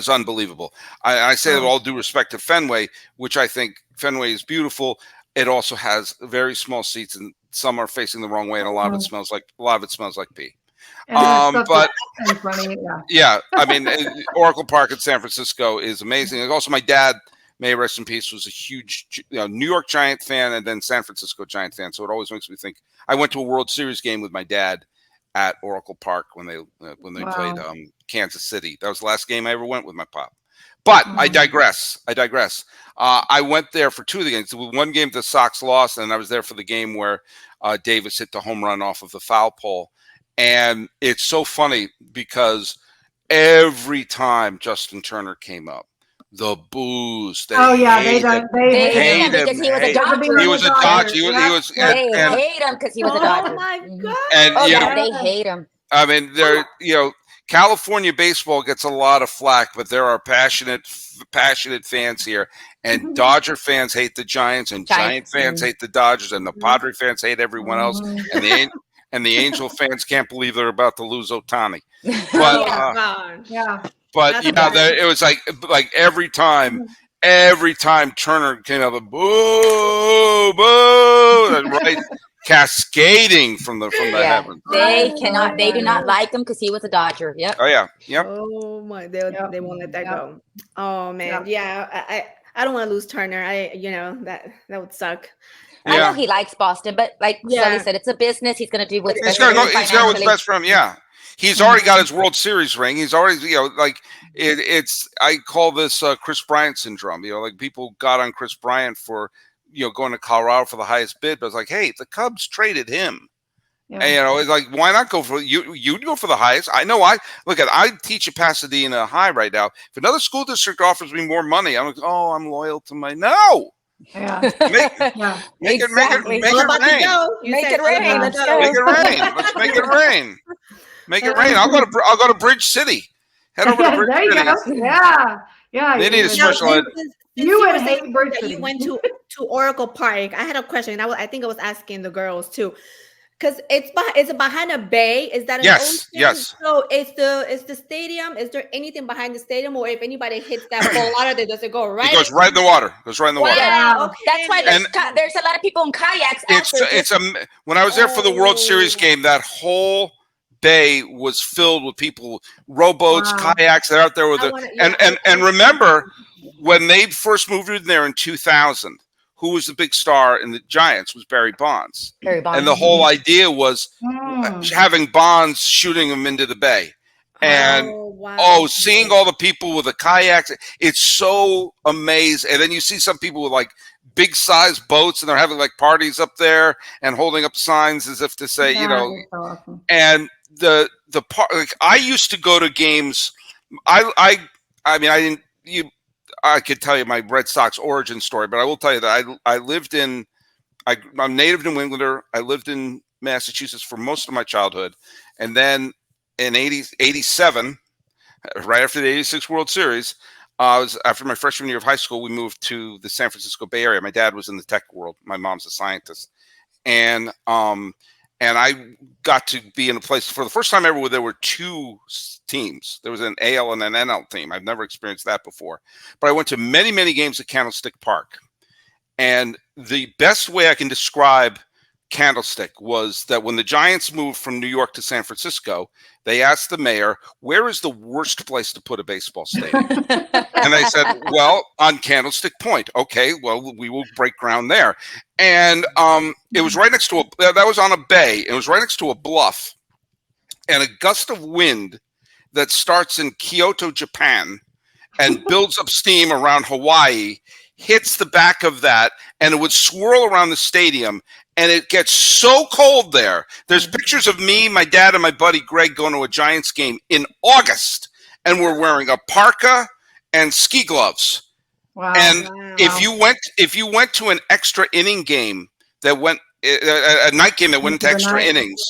unbelievable. I say that with all due respect to Fenway, which I think Fenway is beautiful. It also has very small seats, and some are facing the wrong way, and a lot of it smells like pee. But yeah, I mean, Oracle Park in San Francisco is amazing. And also, my dad, may he rest in peace, was a huge New York Giant fan and then San Francisco Giant fan. So it always makes me think. I went to a World Series game with my dad at Oracle Park when they played Kansas City. That was the last game I ever went with my pop. But I digress. I went there for 2 of the games. One game the Sox lost, and I was there for the game where Davis hit the home run off of the foul pole. And it's so funny because every time Justin Turner came up, the boos. They hate him because he was a Dodger. He was a Dodger. They hate him because he was a Dodger. Oh my God! And they hate him. I mean, California baseball gets a lot of flack, but there are passionate fans here. And Dodger fans hate the Giants, and Giant fans hate the Dodgers, and the Padre fans hate everyone else. And the Angel fans can't believe they're about to lose Ohtani. But But it was like every time Turner came out, boo, right, cascading from the heavens. They do not like him because he was a Dodger. Yep. Oh yeah. Yep. Oh my, they won't let that go. Oh man, I don't want to lose Turner. That would suck. I know he likes Boston, but like Sully said, it's a business. He's going to do what's best. He's going to go what's best for him. Yeah. He's already got his World Series ring. He's already, it's I call this Chris Bryant syndrome. Like people got on Chris Bryant for, going to Colorado for the highest bid, but it's like, hey, the Cubs traded him. Yeah. And, it's like, why not go for you'd go for the highest? I know. I teach at Pasadena High right now. If another school district offers me more money, I'm like, I'm loyal to my no. Yeah. Make it rain. Let's go. Make it rain. Let's make it rain. Make it rain. I'll go to Bridge City. Head over to Bridge City. There you go. Yeah. They need a special ed. You would hate Bridge City. You went to Oracle Park. I had a question. I think I was asking the girls too. Because it's behind a bay. Is that an ocean? Yes. So it's the stadium. Is there anything behind the stadium, or if anybody hits that ball out of there, does it go right? It goes right in the water. Yeah. Okay. That's why there's a lot of people in kayaks. When I was there for the World Series game, that whole bay was filled with people, rowboats, kayaks. They're out there with and remember when they first moved in there in 2000. Who was the big star in the Giants was Barry Bonds. And the whole idea was having Bonds shooting them into the bay. And seeing all the people with the kayaks, it's so amazing. And then you see some people with like big size boats and they're having like parties up there and holding up signs as if to say, so awesome. And the part, like, I used to go to games. I could tell you my Red Sox origin story, but I will tell you that I'm native New Englander. I lived in Massachusetts for most of my childhood. And then in 87, right after the 86 World Series, after my freshman year of high school, we moved to the San Francisco Bay Area. My dad was in the tech world. My mom's a scientist. And I got to be in a place for the first time ever where there were two teams. There was an AL and an NL team. I've never experienced that before. But I went to many, many games at Candlestick Park. And the best way I can describe Candlestick was that when the Giants moved from New York to San Francisco, they asked the mayor, where is the worst place to put a baseball stadium? And they said, well, on Candlestick Point. Okay, well, we will break ground there. And it was right next to that was on a bay. It was right next to a bluff. And a gust of wind that starts in Kyoto, Japan, and builds up steam around Hawaii, hits the back of that, and it would swirl around the stadium. And it gets so cold there. There's pictures of me, my dad, and my buddy Greg going to a Giants game in August, and we're wearing a parka and ski gloves. Wow. And if you went to an extra inning game that went a night game that went into extra innings,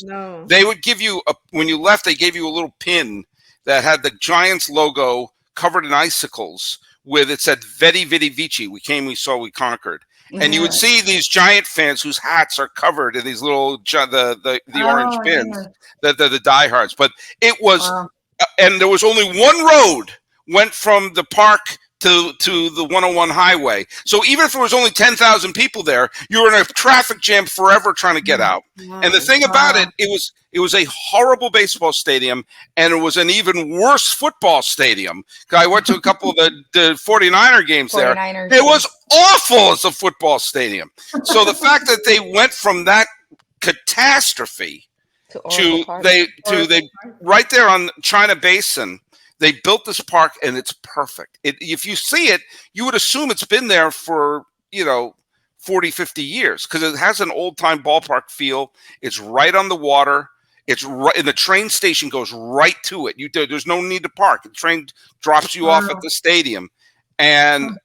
they would give you when you left, they gave you a little pin that had the Giants logo covered in icicles with it said "Vedi Vidi Vici." We came, we saw, we conquered. And you would see these Giant fans whose hats are covered in these little the orange pins, the diehards. But it was, and there was only one road went from the park to the 101 highway. So even if there was only 10,000 people there, you were in a traffic jam forever trying to get out. And the thing about it, it was a horrible baseball stadium, and it was an even worse football stadium. I went to a couple of the 49er games there. It was awful as a football stadium. So the fact that they went from that catastrophe to right there on China Basin, they built this park, and it's perfect. If you see it, you would assume it's been there for, 40, 50 years, because it has an old-time ballpark feel. It's right on the water. It's right, and the train station goes right to it. There's no need to park. The train drops you off at the stadium, and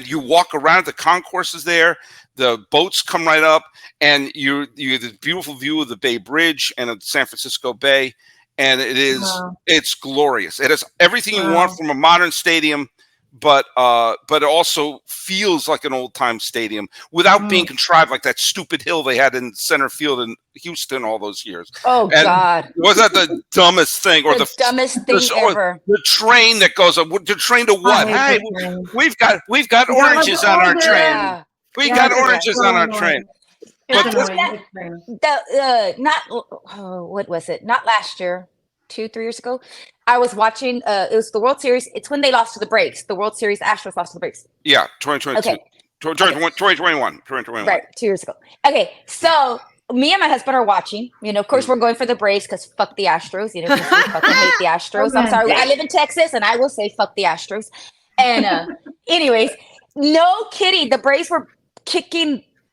you walk around. The concourse is there. The boats come right up, and you have this beautiful view of the Bay Bridge and of the San Francisco Bay. And it's glorious. It has everything you want from a modern stadium, but it also feels like an old time stadium without being contrived like that stupid hill they had in center field in Houston all those years. Oh, and God. Was that the dumbest thing? Or the dumbest thing ever. The train that goes up. The train to what? Hey, we've got oranges on our train. Yeah. We got oranges on our train. What was it? Not last year, 2-3 years ago. I was watching. It was the World Series. It's when they lost to the Braves. The World Series, Astros lost to the Braves. Yeah, 2022. Okay. 2021. Right, 2 years ago. Okay, so me and my husband are watching. Of course, we're going for the Braves because fuck the Astros. Because we fucking hate the Astros. I'm sorry. I live in Texas, and I will say fuck the Astros. And anyways, no kidding. The Braves were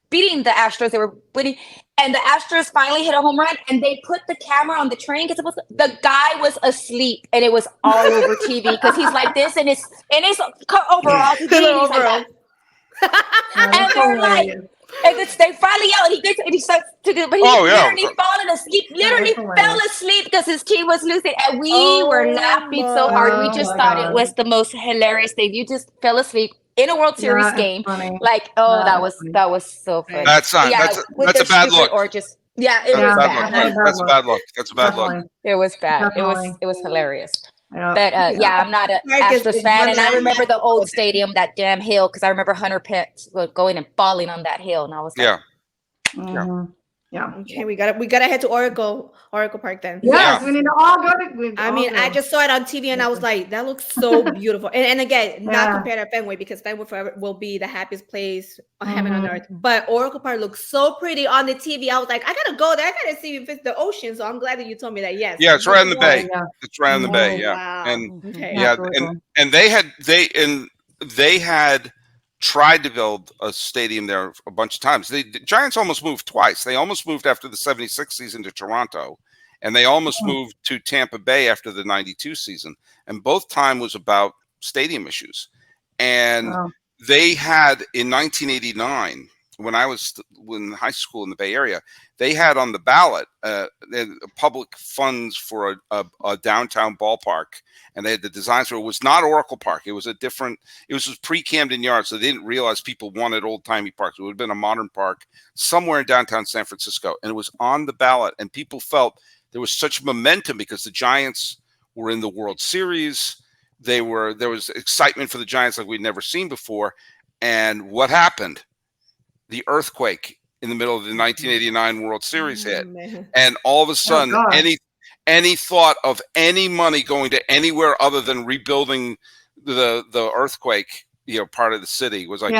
beating the Astros. They were winning, and the Astros finally hit a home run, and they put the camera on the train because the guy was asleep, and it was all over TV because he's like this, and his overalls, and he's like that. And they're like, and they finally yell, and he starts to do, but literally falling asleep, fell asleep because his team was losing, and we were laughing so hard. We just thought it was the most hilarious thing. You just fell asleep in a World Series game, like that was so funny. That's a bad look. Or just it was bad. That's a bad look. That's a bad look. It was bad. It was hilarious. But I'm not an Astros fan, and I remember the old stadium, that damn hill, because I remember Hunter Pitts going and falling on that hill, and I was like, Yeah. Okay, we gotta head to Oracle Park then. Yes, we need to all go to. I just saw it on TV and I was like, that looks so beautiful. And again, not compared to Fenway, because Fenway forever will be the happiest place on heaven on earth. But Oracle Park looks so pretty on the TV. I was like, I gotta go there. I gotta see if it's the ocean. So I'm glad that you told me that. Yes. Yeah, it's right on the bay. Yeah. It's right on the bay. Yeah. Wow. And and they had tried to build a stadium there a bunch of times. The Giants almost moved twice. They almost moved after the 76 season to Toronto, and they almost moved to Tampa Bay after the 92 season. And both time was about stadium issues. And they had, in 1989, when I was in high school in the Bay Area, they had on the ballot public funds for a downtown ballpark, and they had the designs for it. It was not Oracle Park. It was a different. It was pre-Camden Yards, so they didn't realize people wanted old-timey parks. It would have been a modern park somewhere in downtown San Francisco, and it was on the ballot, and people felt there was such momentum because the Giants were in the World Series. There was excitement for the Giants like we'd never seen before. And what happened? The earthquake in the middle of the 1989 World Series hit. And all of a sudden, any thought of any money going to anywhere other than rebuilding the earthquake, part of the city was like,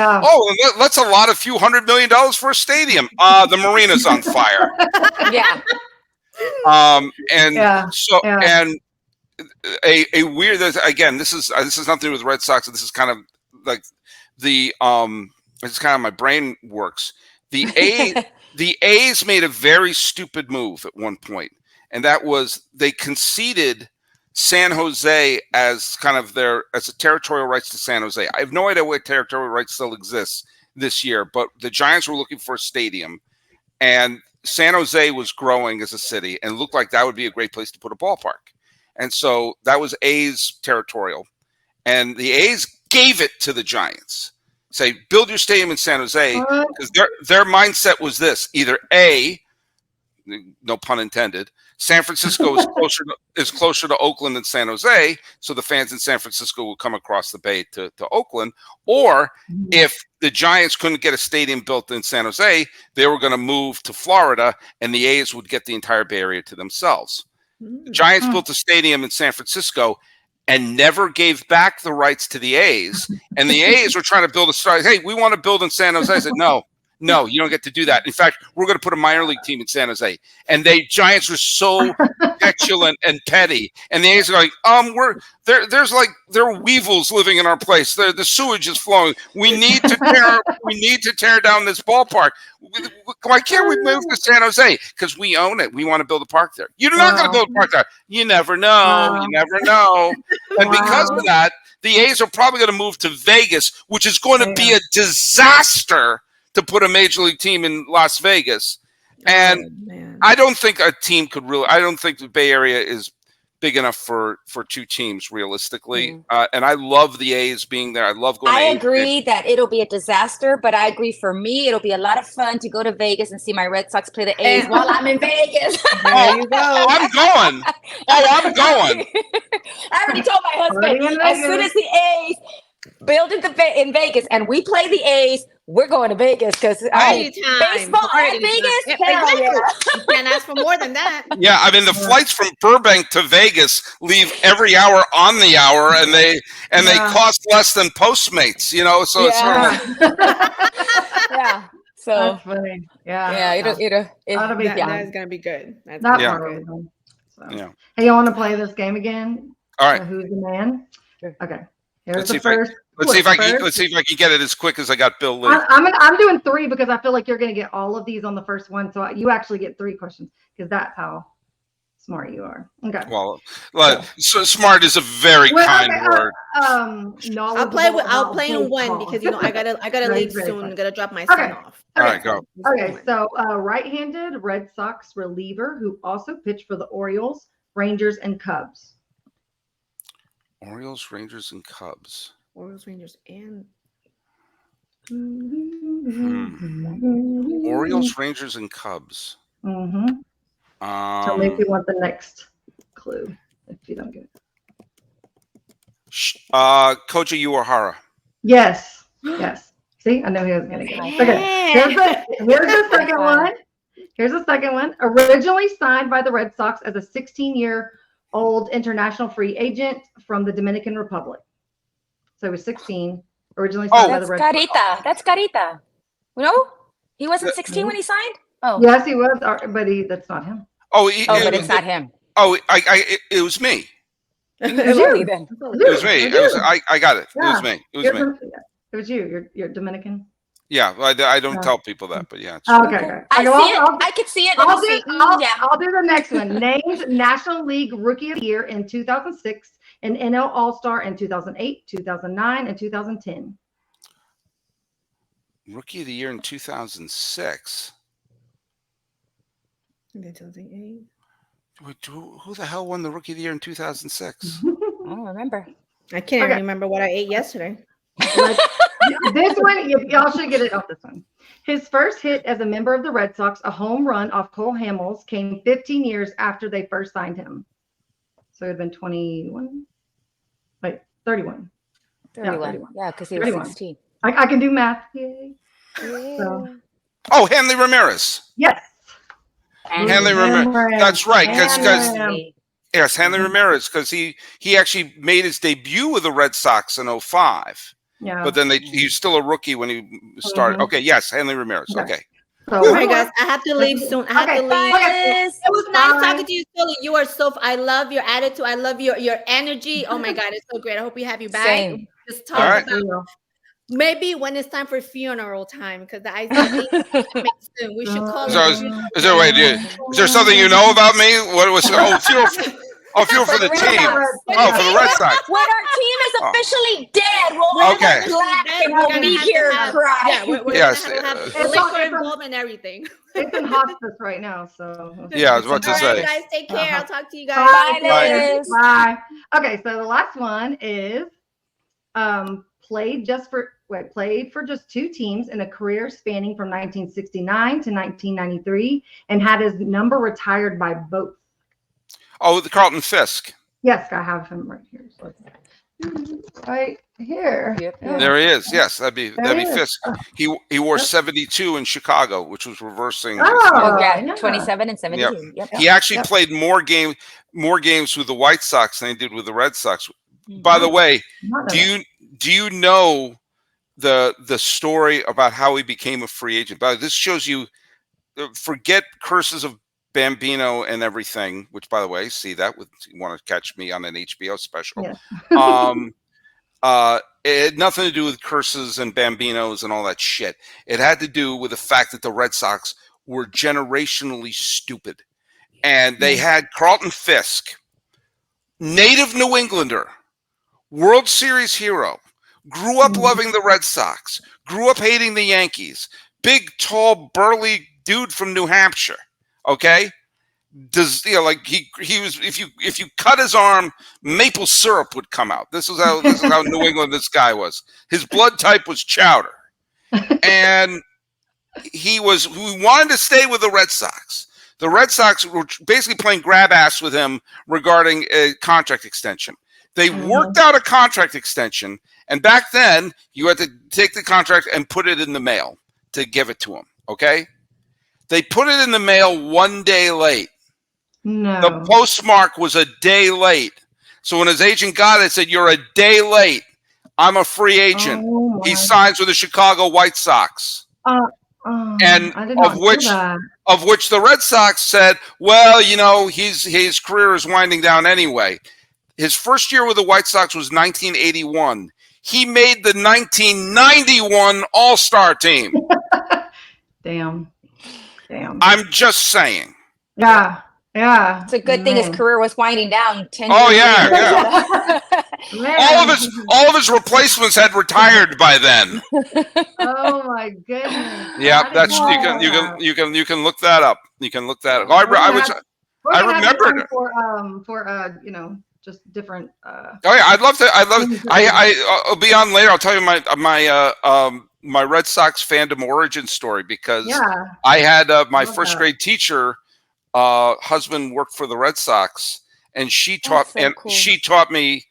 let's allot a few $100 million for a stadium. The marina's on fire. Yeah. And a weird, again, this is nothing with Red Sox. This is kind of like it's kind of my brain works. The A's made a very stupid move at one point, and that was they conceded San Jose as as a territorial rights to San Jose. I have no idea what territorial rights still exists this year, but the Giants were looking for a stadium, and San Jose was growing as a city and looked like that would be a great place to put a ballpark. And so that was A's territorial, and the A's gave it to the Giants. Say, build your stadium in San Jose, because their mindset was this: either A, no pun intended, San Francisco is closer to Oakland than San Jose, so the fans in San Francisco will come across the bay to Oakland, or if the Giants couldn't get a stadium built in San Jose, they were going to move to Florida, and the A's would get the entire Bay Area to themselves. The Giants built a stadium in San Francisco and never gave back the rights to the A's. And the A's were trying to build hey, we want to build in San Jose. I said, no, you don't get to do that. In fact, we're going to put a minor league team in San Jose. And Giants were so petulant and petty. And the A's are like, there are weevils living in our place. The sewage is flowing. We need to tear down this ballpark. Why can't we move to San Jose? Because we own it. We want to build a park there. You're not going to build a park there. You never know. You never know. And because of that, the A's are probably going to move to Vegas, which is going to be a disaster to put a major league team in Las Vegas. And I don't think a team could I don't think the Bay Area is big enough for two teams realistically. And I love the A's being there. I love going. I agree that it'll be a disaster, but I agree for me, it'll be a lot of fun to go to Vegas and see my Red Sox play the A's while I'm in Vegas. There you go. I'm going. I'm going. I already told my husband, as soon as the A's build in Vegas and we play the A's, we're going to Vegas because baseball at Vegas. Hell yeah. You can't ask for more than that. Yeah, I mean the flights from Burbank to Vegas leave every hour on the hour, and they cost less than Postmates. So it's sort of yeah. So that's funny. Yeah, it'll be that's gonna be good. That's good. So. Hey, you want to play this game again? All right. So who's the man? Okay. Let's see if I can get it as quick as I got Bill Lee. I'm doing 3 because I feel like you're going to get all of these on the first one. So you actually get 3 questions because that's how smart you are. Okay. Well, so smart is a very kind word. I'll play in 1 because I gotta leave soon. I'm gonna drop my son off. All right, go. Okay, so right-handed Red Sox reliever who also pitched for the Orioles, Rangers, and Cubs. Orioles, Rangers, and Cubs. Orioles, Rangers, and Orioles, Rangers, and Cubs. Tell me if you want the next clue. If you don't get it. Koji Uehara. Yes. See, I know he was going to get it. Okay. Here's the second one. Here's the second one. Originally signed by the Red Sox as a 16-year-old international free agent from the Dominican Republic. So he was 16, originally signed by the Red Sox. That's Carita. No? He wasn't 16 when he signed? Oh. Yes, he was, but that's not him. But it's not him. It was me. It was you. Then. It was me. I got it. Yeah. It was me. It was you. You're Dominican. Yeah, I don't tell people that, but yeah. Okay. I could see it. I'll do the next one. Named National League Rookie of the Year in 2006 and NL All-Star in 2008, 2009, and 2010. Rookie of the year in 2006. 2008. Who the hell won the Rookie of the Year in 2006? I don't remember. I can't remember what I ate yesterday. This one, y'all should get it off this one. His first hit as a member of the Red Sox, a home run off Cole Hamels, came 15 years after they first signed him. So it had been 21. Wait, 31. 31. Yeah, because he was 16. I can do math. Yay. So. Oh, Hanley Ramirez. Yes. Hanley Ramirez. That's right. Yes, Hanley Ramirez, because he actually made his debut with the Red Sox in 05. Yeah. But then he's still a rookie when he started. Okay, yes, Hanley Ramirez. Okay. So, all right, guys, I have to leave soon. I have to leave. It was nice talking to you, Sully. You are I love your attitude. I love your energy. Oh my God, it's so great. I hope we have you back. Same. Just talk about maybe when it's time for funeral time, because I think we should call. Is there something you know about me? What was fuel for the team? Oh, for the Red Sox. When our team is officially dead, we'll be here crying. Yeah, we're gonna have liquor involved and everything. It's in hospice right now, so. Yeah, I was about to say. All right, guys, take care. I'll talk to you guys. Bye. Bye. Okay, so the last one is played for just 2 teams in a career spanning from 1969 to 1993 and had his number retired by both. Oh, the Carlton Fisk. Yes, I have him right here. So right here. Yep. Yeah. There he is. Yes, that'd be Fisk. He wore 72 in Chicago, which was reversing. Oh, yeah, 27 and 17. Yep. He actually played more games with the White Sox than he did with the Red Sox. By the way, do you know the story about how he became a free agent? But this shows you. Forget curses of Bambino and everything, which, by the way, see that you want to catch me on an HBO special. Yeah. It had nothing to do with curses and Bambinos and all that shit. It had to do with the fact that the Red Sox were generationally stupid. And they had Carlton Fisk, native New Englander, World Series hero, grew up loving the Red Sox, grew up hating the Yankees, big, tall, burly dude from New Hampshire. Okay, he was if you cut his arm, maple syrup would come out. This is how New England this guy was. His blood type was chowder, and we wanted to stay with the Red Sox. The Red Sox were basically playing grab ass with him regarding a contract extension. They worked out a contract extension, and back then you had to take the contract and put it in the mail to give it to him. Okay. They put it in the mail 1 day late. No. The postmark was a day late. So when his agent got it, said, "You're a day late. I'm a free agent." He signs with the Chicago White Sox. And of which the Red Sox said, "Well, his career is winding down anyway." His first year with the White Sox was 1981. He made the 1991 All-Star team. Damn. I'm just saying. Yeah. It's a good thing his career was winding down 10 years later. All of his replacements had retired by then. Oh my goodness. Yeah, you can look that up. You can look that up. I remembered it for just different I'll be on later. I'll tell you my Red Sox fandom origin story, because I had my first grade teacher husband worked for the Red Sox, and she taught me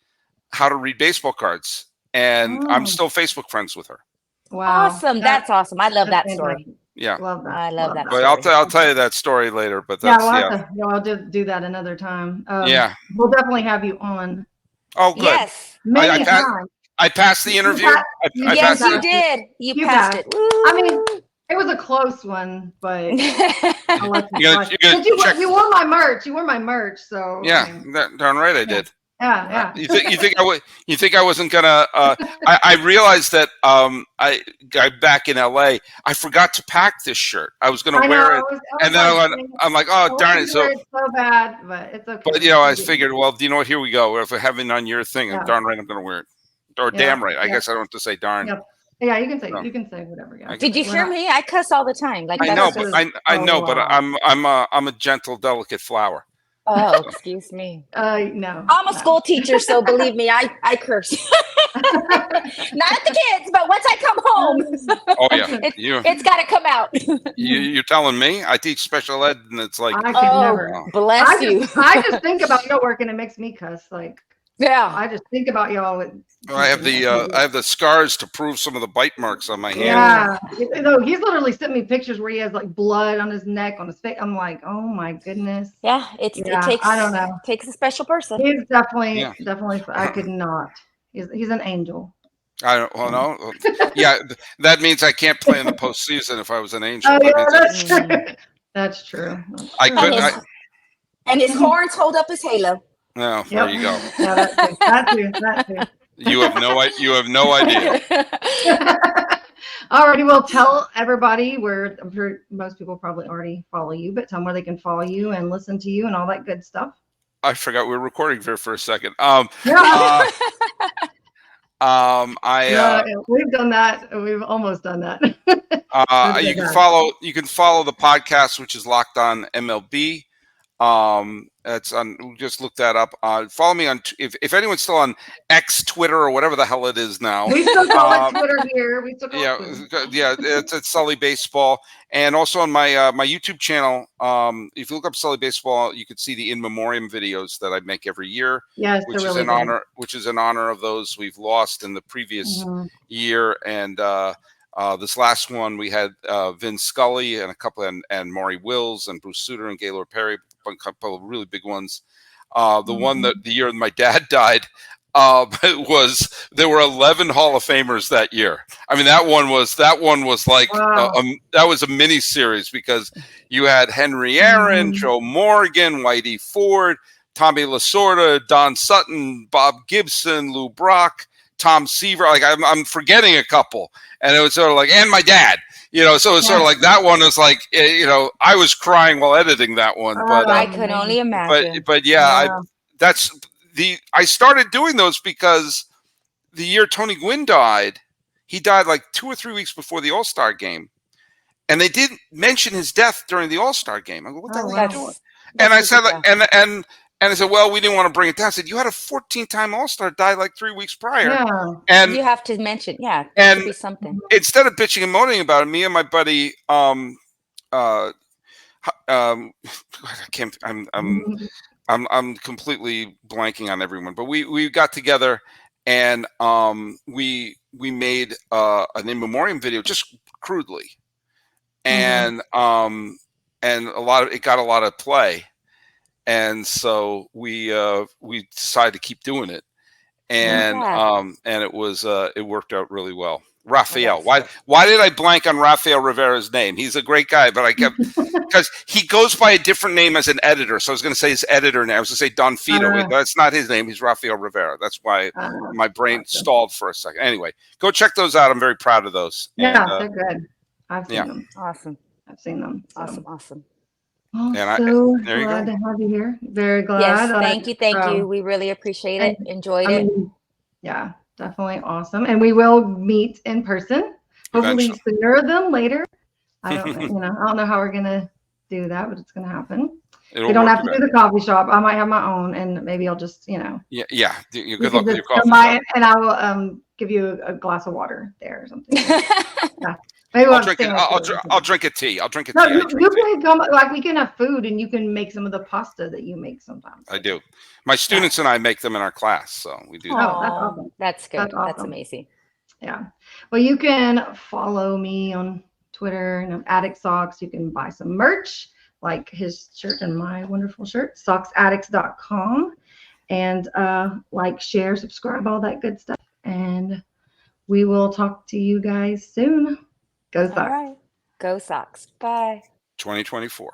how to read baseball cards, and I'm still Facebook friends with her. Wow. Awesome. That's awesome. I love that story. Yeah. Love that. I love that. But I'll tell you that story later, but that's I'll just do that another time. We'll definitely have you on. Oh, good. Yes. Many times. I passed the interview. Yes, you did. You passed it. Woo. I mean, it was a close one, but you wore my merch. You wore my merch, so darn right I did. Yeah. You think I wasn't gonna? I realized that I back in LA. I forgot to pack this shirt. I was gonna wear it, and then I'm like, oh darn it! So bad, but it's okay. But I figured, well, do you know what? Here we go. If I have it on your thing, darn right, I'm gonna wear it. Or damn right. I guess I don't have to say darn. Yep. Yeah, you can say whatever. Yeah. Did you hear me? I cuss all the time. Like I know, but I know, but I'm a gentle, delicate flower. Oh, excuse me. No. I'm a school teacher, so believe me, I curse. Not at the kids, but once I come home, oh yeah, it's got to come out. You're telling me? I teach special ed, and it's like, I could never. Bless you. I just think about y'all working. It makes me cuss. Like, yeah, I just think about y'all. I have the scars to prove some of the bite marks on my hand. Yeah, no, he's literally sent me pictures where he has like blood on his neck, on his face. I'm like, oh my goodness. Yeah, it takes. I don't know. Takes a special person. He's definitely. I could not. He's an angel. I don't. Well, no. Yeah, that means I can't play in the postseason if I was an angel. Oh, yeah, that's true. That's true. I could. And his horns hold up his halo. No, there you go. Yeah, that too. You have no idea. Alrighty, well, tell everybody where. I'm sure most people probably already follow you, but tell them where they can follow you and listen to you and all that good stuff. I forgot we were recording for a second. We've done that. We've almost done that. You can follow the podcast, which is Locked On MLB. That's on. Just look that up. Follow me on if anyone's still on X, Twitter, or whatever the hell it is now. We still call it Twitter here. We still call it's Sully Baseball, and also on my my YouTube channel. If you look up Sully Baseball, you can see the in memoriam videos that I make every year. Yes, which is in honor. Which is in honor of those we've lost in the previous year, and this last one we had Vin Scully and a couple, and Maury Wills and Bruce Sutter and Gaylord Perry, a couple of really big ones. The one that the year my dad died, there were 11 Hall of Famers that year. I mean, that one was like that was a mini series because you had Henry Aaron, Joe Morgan, Whitey Ford, Tommy Lasorda, Don Sutton, Bob Gibson, Lou Brock, Tom Seaver. Like I'm forgetting a couple, and it was sort of like, and my dad. So it's sort of like that one was like, I was crying while editing that one. But I could only imagine. But I started doing those because the year Tony Gwynn died, he died like 2 or 3 weeks before the All-Star game, and they didn't mention his death during the All-Star game. I go, what the hell are you doing? And I said, like, and I said, well, we didn't want to bring it down. I said, you had a 14-time All-Star die like 3 weeks prior. Yeah. And you have to mention, and be something. Instead of bitching and moaning about it, me and my buddy, I'm completely blanking on everyone, but we got together and we made an in memoriam video just crudely, and it got a lot of play. And so we decided to keep doing it, and it worked out really well. Rafael, why did I blank on Rafael Rivera's name? He's a great guy, but I kept because he goes by a different name as an editor. So I was going to say his editor name. I was going to say Don Fito. That's not his name. He's Rafael Rivera. That's why my brain stalled for a second. Anyway, go check those out. I'm very proud of those. Yeah, they're good. I've seen them. Awesome. I've seen them. So. Awesome. Oh, so glad to have you here. Very glad. Yes, thank you. We really appreciate it. Enjoyed it. Yeah, definitely awesome. And we will meet in person. Hopefully sooner than later. I don't know how we're gonna do that, but it's gonna happen. We don't have to do the coffee shop. I might have my own, and maybe I'll just Yeah. Good luck with your coffee shop. And I will give you a glass of water there or something. Yeah. I'll drink a tea. I'll drink a tea. No, you can come. Like we can have food, and you can make some of the pasta that you make sometimes. I do. My students and I make them in our class, so we do. Oh, that's awesome. That's good. That's amazing. Yeah. Well, you can follow me on Twitter and Addict Socks. You can buy some merch, like his shirt and my wonderful shirt, socksaddicts.com, and like, share, subscribe, all that good stuff. And we will talk to you guys soon. Go Sox. All right. Go Sox. Bye. 2024.